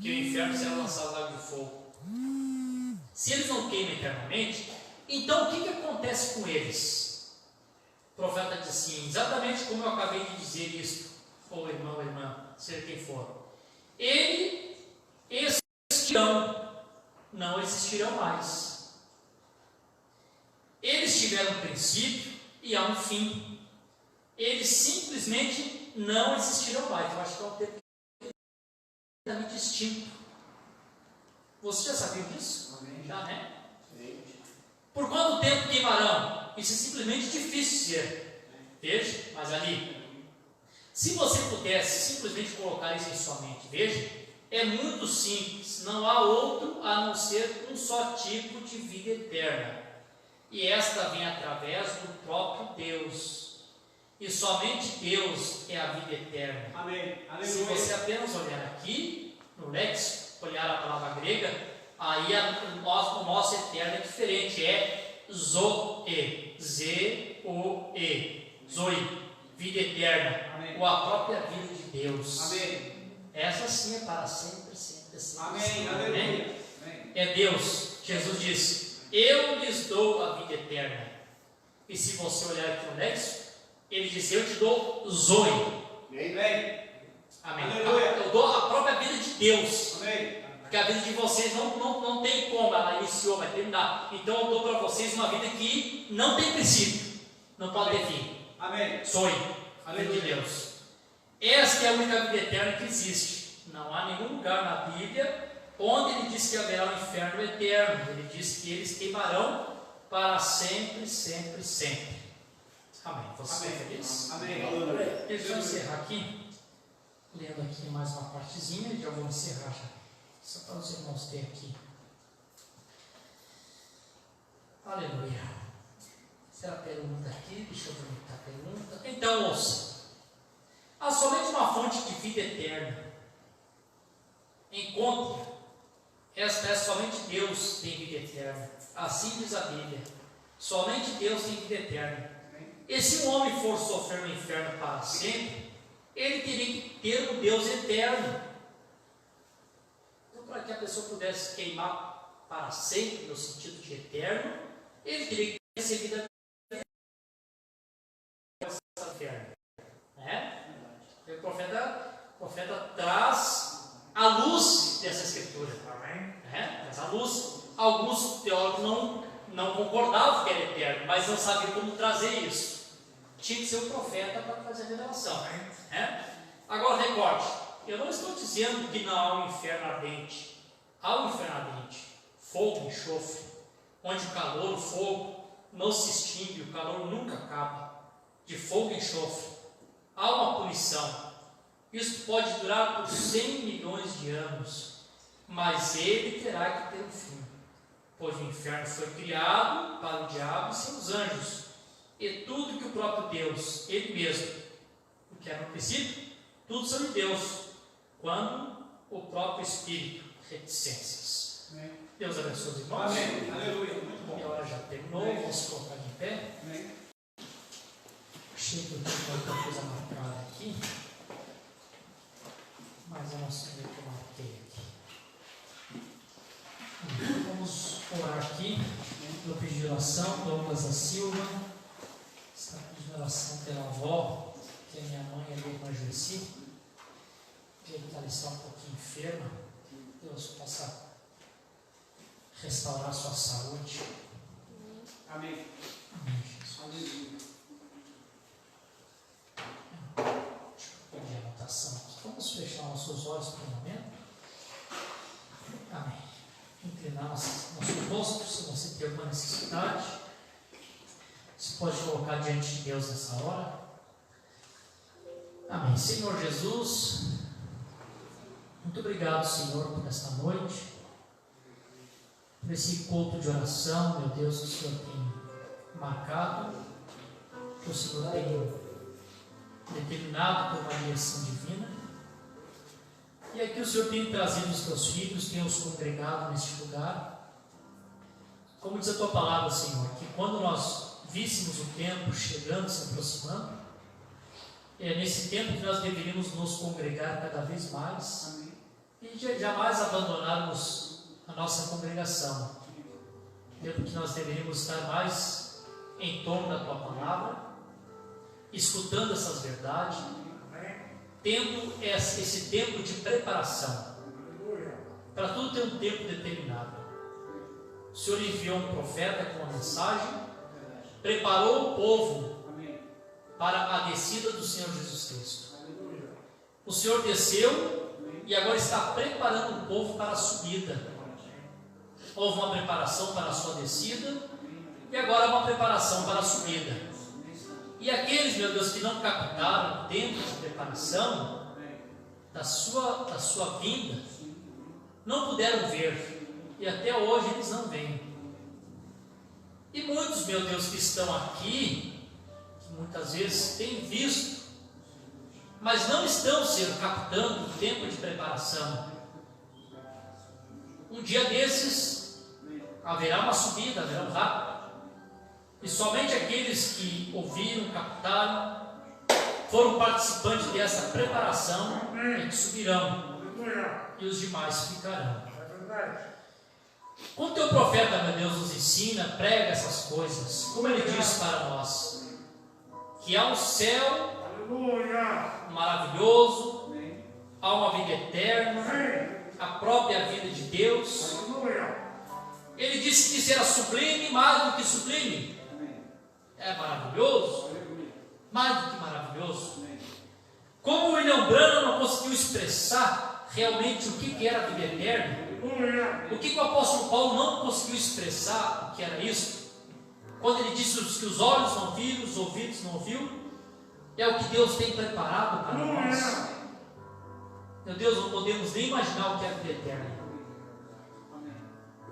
que o inferno será lançado no lago de fogo. Se eles não queimam eternamente, então o que acontece com eles? O profeta diz assim, exatamente como eu acabei de dizer isto, ou irmão ou irmã, seja quem for. Eles existirão, não existirão mais. Eles tiveram um princípio e há um fim. Eles simplesmente não existirão mais. Eu acho que é um termo completamente distinto. Você já sabia disso? Amém. Já, né? Por quanto tempo queimarão? Isso é simplesmente difícil de dizer. Veja, mas ali. Se você pudesse simplesmente colocar isso em sua mente, veja, é muito simples. Não há outro a não ser um só tipo de vida eterna. E esta vem através do próprio Deus. E somente Deus é a vida eterna. Amém. Aleluia. Se você apenas olhar aqui, no léxico, olhar a palavra grega, aí o nosso eterno é diferente. É Zoe. Z-O-E. Zoe. Vida eterna. Amém. Ou a própria vida de Deus. Amém. Essa sim é para sempre, sempre, sempre. Amém. sempre. Aleluia. Amém. É Deus. Jesus diz, eu lhes dou a vida eterna. E se você olhar aqui no léxico, ele diz, eu te dou Zoe. Amém. Amém. Aleluia. Eu dou a própria vida de Deus. Amém. Porque a vida de vocês não tem como, ela iniciou, vai terminar. Então eu dou para vocês uma vida que não tem princípio, não pode ter fim. Amém. Zoe, a vida de Deus. Esta é a única vida eterna que existe. Não há nenhum lugar na Bíblia onde ele diz que haverá um inferno eterno. Ele diz que eles queimarão para sempre, sempre, sempre. Amém. Você é feliz? Amém. Deixa eu encerrar aqui, lendo aqui mais uma partezinha e já vou encerrar já. Só para os irmãos terem aqui. Aleluia. Essa é a pergunta aqui, deixa eu ver a pergunta. Então, ouça. Há somente uma fonte de vida eterna. Encontre. Esta é somente Deus tem vida eterna. Assim diz a Bíblia. Somente Deus tem vida eterna. E se um homem for sofrer no inferno para sempre, ele teria que ter um Deus eterno. Então, para que a pessoa pudesse queimar para sempre, no sentido de eterno, ele teria que receber a vida eterna. O profeta traz a luz dessa escritura. Traz a luz. Alguns teólogos não concordavam que era eterno, mas não sabiam como trazer isso. Tinha que ser o profeta para fazer a revelação. Agora, recorde, eu não estou dizendo que não há um inferno ardente. Há um inferno ardente, fogo, enxofre, onde o calor, o fogo não se extingue, o calor nunca acaba, de fogo e enxofre. Há uma punição. Isso pode durar por 100 milhões de anos, mas ele terá que ter um fim, pois o inferno foi criado para o diabo e seus anjos, e tudo que o próprio Deus, ele mesmo, o que era no princípio, tudo são de Deus, quando o próprio Espírito, reticências. Amém. Deus abençoe os irmãos. Amém. Aleluia. Muito bom. E a hora já terminou, vamos colocar de pé. Amém. Achei que eu tinha outra coisa marcada aqui, mas eu não sei o que eu marquei aqui. Vamos orar aqui. Eu pedi oração, Douglas da Silva. Está pedindo oração pela avó, que é minha mãe, a irmã Joyce. Ela está um pouquinho enferma. Deus possa restaurar sua saúde. Amém. Amém, Jesus. Aleluia. Deixa eu pedir a anotação aqui. Vamos fechar nossos olhos por um momento. Amém. Inclinar nosso rosto, se você tem alguma necessidade. Você pode colocar diante de Deus nessa hora. Amém. Senhor Jesus, muito obrigado, Senhor, por esta noite, por esse culto de oração, meu Deus, que o Senhor tem marcado, que o Senhor tem determinado por uma direção divina, e aqui o Senhor tem trazido os teus filhos, tem os congregado neste lugar. Como diz a tua palavra, Senhor, que quando nós víssemos o tempo chegando, se aproximando, é nesse tempo que nós deveríamos nos congregar cada vez mais. Amém. E jamais abandonarmos a nossa congregação. Tempo que nós deveríamos estar mais em torno da tua palavra, escutando essas verdades, tendo esse tempo de preparação. Para tudo ter um tempo determinado. O Senhor enviou um profeta com uma mensagem, preparou o povo para a descida do Senhor Jesus Cristo. O Senhor desceu e agora está preparando o povo para a subida. Houve uma preparação para a sua descida e agora uma preparação para a subida. E aqueles, meu Deus, que não captaram o tempo de preparação da sua vinda, não puderam ver, e até hoje eles não veem. E muitos, meu Deus, que estão aqui, que muitas vezes têm visto, mas não estão captando o tempo de preparação. Um dia desses haverá uma subida, haverá um rapto. E somente aqueles que ouviram, captaram, foram participantes dessa preparação, é que subirão, e os demais ficarão. Quando o teu profeta, meu Deus, nos ensina, prega essas coisas, como ele diz para nós, que há um céu maravilhoso, há uma vida eterna, a própria vida de Deus. Ele disse que será sublime, mais do que sublime. É maravilhoso, mais do que maravilhoso. Como o William Branham não conseguiu expressar realmente o que era a vida eterna, o que o apóstolo Paulo não conseguiu expressar o que era isso, quando ele disse que os olhos não viram, os ouvidos não ouviram, é o que Deus tem preparado para nós. Meu Deus, não podemos nem imaginar o que é a vida eterna.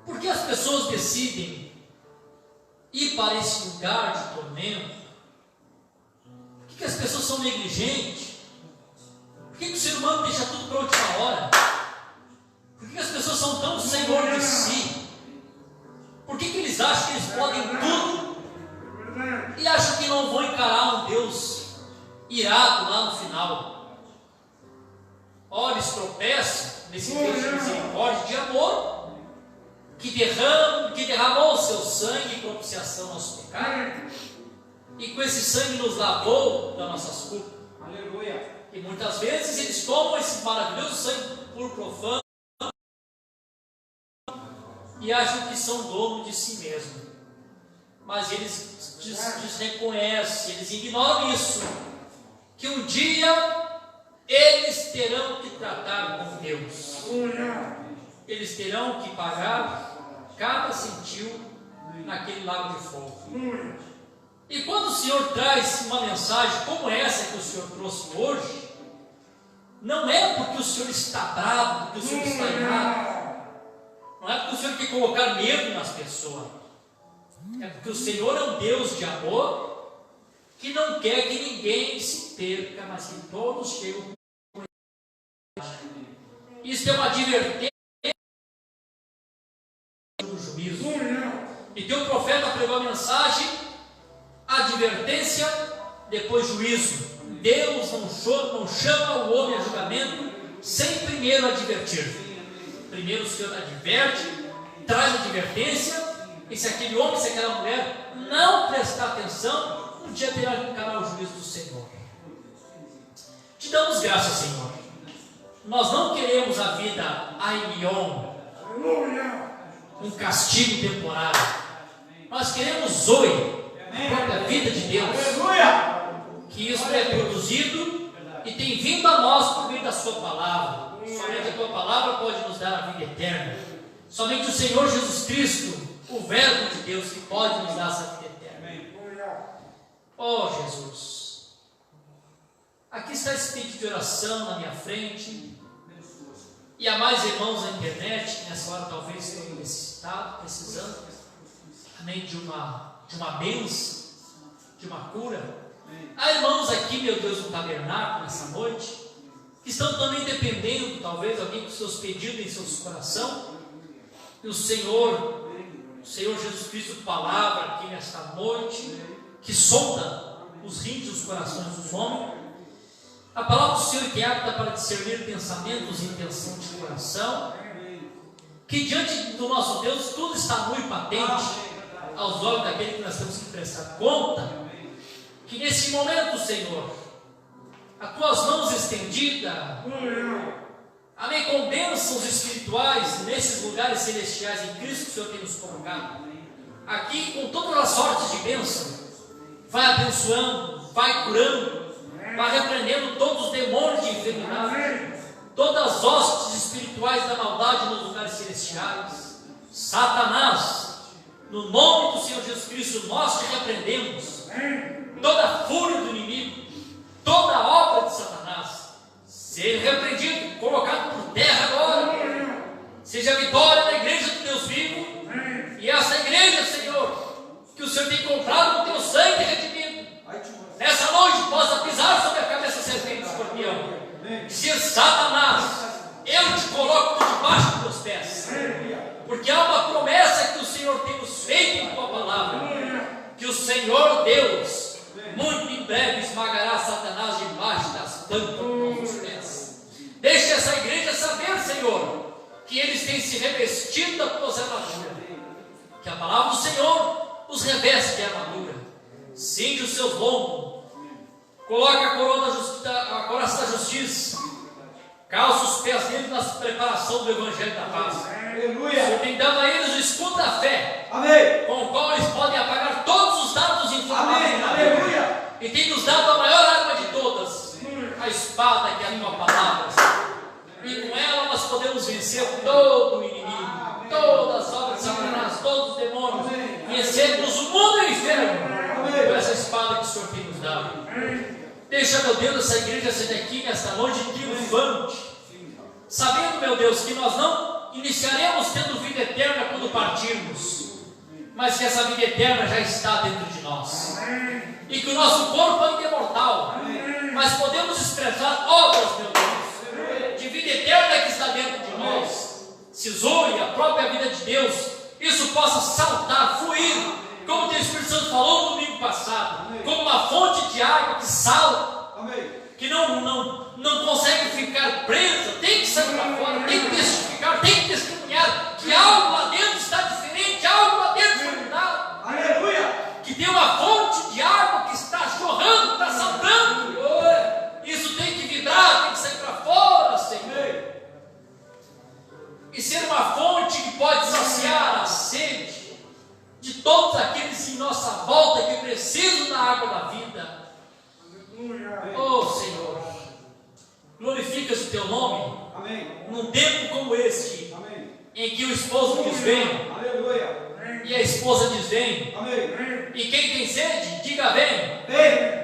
Por que as pessoas decidem ir para esse lugar de tormento? Por que as pessoas são negligentes? Por que o ser humano deixa tudo para a última hora? Por que as pessoas são tão senhor de si? Por que eles acham que eles podem tudo e acham que não vão encarar um Deus irado lá no final? Ora, eles tropeçam nesse Deus de misericórdia, de amor, que derramou o seu sangue em propiciação ao nosso pecado, e com esse sangue nos lavou das nossas culpas. Aleluia. E muitas vezes eles tomam esse maravilhoso sangue puro, profano, e acham que são donos de si mesmos. Mas eles desreconhecem, eles ignoram isso, que um dia eles terão que tratar com Deus. Eles terão que pagar cada centil naquele lago de fogo. E quando o Senhor traz uma mensagem como essa que o Senhor trouxe hoje, não é porque o Senhor está bravo, porque o Senhor está errado, não é porque o Senhor quer colocar medo nas pessoas, é porque o Senhor é um Deus de amor, que não quer que ninguém se perca, mas que todos cheguem. Isso é uma advertência do juízo. E teu profeta pregou a mensagem: advertência, depois juízo. Deus não chama o homem a julgamento sem primeiro advertir. Primeiro o Senhor adverte, traz advertência, e se aquele homem, se aquela mulher não prestar atenção, um dia terá que encarar o juízo do Senhor. Te damos graças, Senhor. Nós não queremos a vida aion, um castigo temporário. Nós queremos Zoe, a própria vida de Deus. Que isso é produzido e tem vindo a nós por meio da sua palavra. Somente a tua palavra pode nos dar a vida eterna. Somente o Senhor Jesus Cristo, o Verbo de Deus, que pode nos dar essa vida eterna. Oh Jesus, aqui está esse pedido de oração na minha frente. E há mais irmãos na internet que nessa hora talvez tenham necessitado, precisando, amém, de uma bênção, de uma cura. Há irmãos aqui, meu Deus, no tabernáculo nessa noite, que estão também dependendo, talvez, alguém com seus pedidos em seus corações. E o Senhor Jesus Cristo, palavra aqui nesta noite, que sonda os rins e os corações dos homens. A palavra do Senhor que é apta para discernir pensamentos e intenção de coração, que diante do nosso Deus tudo está nu e patente aos olhos daquele que nós temos que prestar conta. Que nesse momento, Senhor, as tuas mãos estendidas, amém, com bênçãos espirituais nesses lugares celestiais em Cristo que o Senhor tem nos colocado, aqui com todas as sortes de bênção, vai abençoando, vai curando, vai repreendendo todos os demônios de enfermidade, todas as hostes espirituais da maldade nos lugares celestiais. Satanás, no nome do Senhor Jesus Cristo, nós te repreendemos. Toda a fúria do inimigo, toda a obra de Satanás, seja repreendido, colocado por terra agora. Seja a vitória da igreja do Deus vivo. E essa igreja, Senhor, que o Senhor tem comprado com teu sangue redimido, nessa noite possa pisar sobre a cabeça serpente do escorpião. Dizer: Satanás, eu te coloco por debaixo dos teus pés. Porque há uma promessa que o Senhor tem nos feito em tua palavra, que o Senhor Deus muito em breve esmagará Satanás debaixo das plantas dos nossos pés. Deixe essa igreja saber, Senhor, que eles têm se revestido da tua armadura, que a palavra do Senhor os reveste de armadura, cinge os seus lombos, coloca a coraça da justiça, calça os pés dentro da preparação do Evangelho da paz. Aleluia. O Senhor tem dado a eles o escudo da fé, amém, com o qual eles podem apagar todos os dardos inflamados. Aleluia. E tem nos dado a maior arma de todas, a espada que é a tua palavra. E com ela nós podemos vencer todo o inimigo, todas as obras de Satanás, todos os demônios. Vencermos o mundo e o inferno, com essa espada que o Senhor tem nos dado. Deixa, meu Deus, essa igreja ser aqui nesta noite triunfante, sabendo, meu Deus, que nós não iniciaremos tendo vida eterna quando partirmos, mas que essa vida eterna já está dentro de nós, e que o nosso corpo ainda é mortal, mas podemos expressar obras, meu Deus, de vida eterna que está dentro de nós. Se zoe a própria vida de Deus, isso possa saltar, fluir, como o Espírito Santo falou no domingo passado, como uma fonte de água que salta, que não consegue ficar presa, tem que sair para fora, tem que testificar, tem que testemunhar que algo lá dentro está diferente, algo lá dentro foi mudado. Aleluia! Que tem uma fonte de água que está jorrando, está saltando. Isso tem que vibrar, tem que sair para fora, Senhor. E ser uma fonte que pode saciar a sede de todos aqueles em nossa volta que precisam da água da vida. Oh Senhor, glorifica-se o teu nome. Amém. Num tempo como este, amém, em que o esposo diz vem, aleluia, e a esposa diz vem, amém, e quem tem sede, diga vem,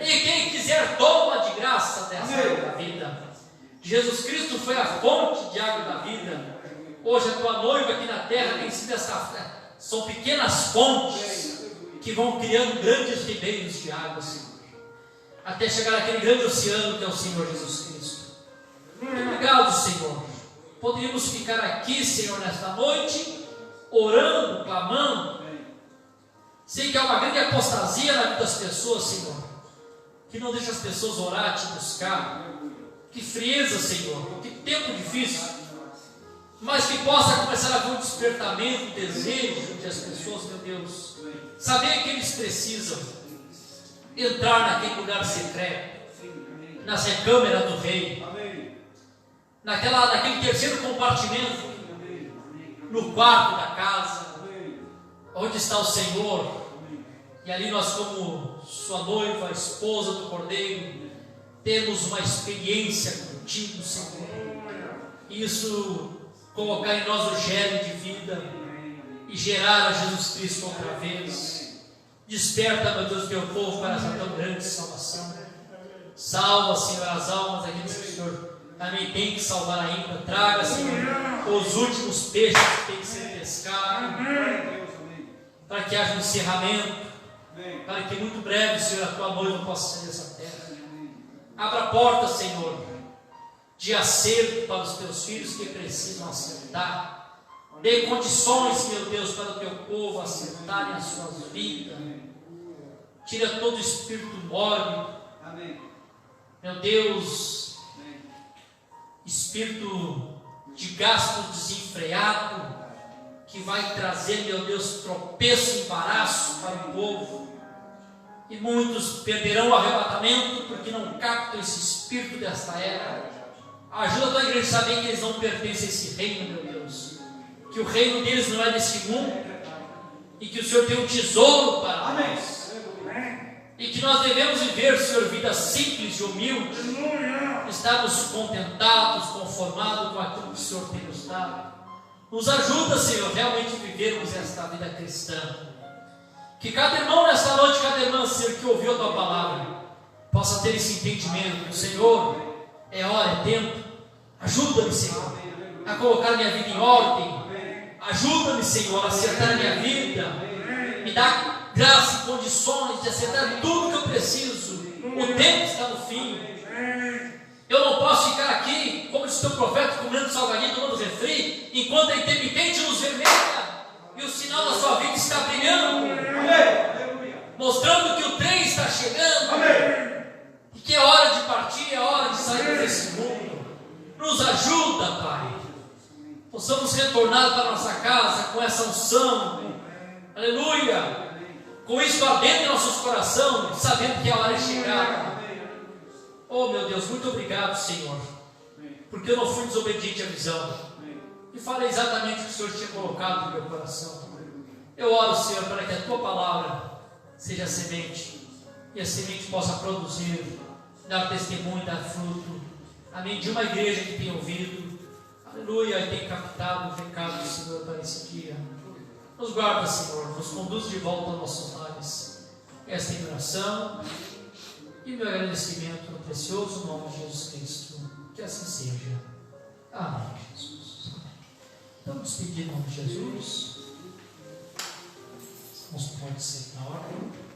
e quem quiser toma de graça dessa água da vida. Jesus Cristo foi a fonte de água da vida. Hoje a tua noiva aqui na terra tem sido são pequenas fontes que vão criando grandes ribeiros de água, Senhor, até chegar naquele grande oceano que é o Senhor Jesus Cristo. Muito obrigado, Senhor. Poderíamos ficar aqui, Senhor, nesta noite, orando, clamando. Sei que há uma grande apostasia na vida das pessoas, Senhor, que não deixa as pessoas orar, te buscar. Que frieza, Senhor, que tempo difícil, mas que possa começar a haver um despertamento, um desejo de as pessoas, meu Deus, saber que eles precisam entrar naquele lugar secreto, nas recâmeras do rei, naquele terceiro compartimento, no quarto da casa, onde está o Senhor, e ali nós, como sua noiva, esposa do Cordeiro, temos uma experiência contigo, Senhor. Isso colocar em nós o germe de vida e gerar a Jesus Cristo outra vez. Desperta, meu Deus, teu povo para essa tão grande salvação. Salva, Senhor, as almas daqueles que o Senhor também tem que salvar ainda. Traga, Senhor, os últimos peixes que têm que ser pescados, para que haja um encerramento, para que muito breve, Senhor, a tua noiva possa sair dessa terra. Abra a porta, Senhor, de acerto para os teus filhos que precisam acertar. Dê condições, meu Deus, para o teu povo acertarem as suas vidas. Tira todo o espírito mórbido, meu Deus, espírito de gasto desenfreado, que vai trazer, meu Deus, tropeço e embaraço para o povo. E muitos perderão o arrebatamento porque não captam esse espírito desta era. Ajuda a tua igreja a saber que eles não pertencem a esse reino, meu Deus, que o reino deles não é desse mundo, e que o Senhor tem um tesouro para nós, e que nós devemos viver, Senhor, vida simples e humilde, estarmos contentados, conformados com aquilo que o Senhor tem nos dado. Nos ajuda, Senhor, realmente vivermos esta vida cristã. Que cada irmão nesta noite, cada irmã, Senhor, que ouviu a tua palavra, possa ter esse entendimento. Senhor, é hora, é tempo. Ajuda-me, Senhor, a colocar minha vida em ordem. Ajuda-me, Senhor, a acertar a minha vida. Me dá graça e condições de acertar tudo que eu preciso. O tempo está no fim. Eu não posso ficar aqui, como disse o teu profeta, comendo salgadinho, tomando refri, enquanto a intermitente luz vermelha e o sinal da sua vida está brilhando, mostrando que o trem está chegando, e que é hora de partir, é hora de sair desse mundo. Nos ajuda, Pai, possamos retornar para nossa casa com essa unção, aleluia, com isso ardendo em nossos corações, sabendo que a hora é chegada. Oh, meu Deus, muito obrigado, Senhor, porque eu não fui desobediente à visão e falei exatamente o que o Senhor tinha colocado no meu coração. Eu oro, Senhor, para que a tua palavra seja semente e a semente possa produzir, dar testemunho, dar fruto, amém, de uma igreja que tem ouvido, aleluia, e tem captado o recado do Senhor para esse dia. Nos guarda, Senhor, nos conduz de volta aos nossos lares. Esta é a minha oração e meu agradecimento no precioso nome de Jesus Cristo. Que assim seja. Amém, Jesus. Então, despedir em nome de Jesus. Os irmãos podem ser na ordem.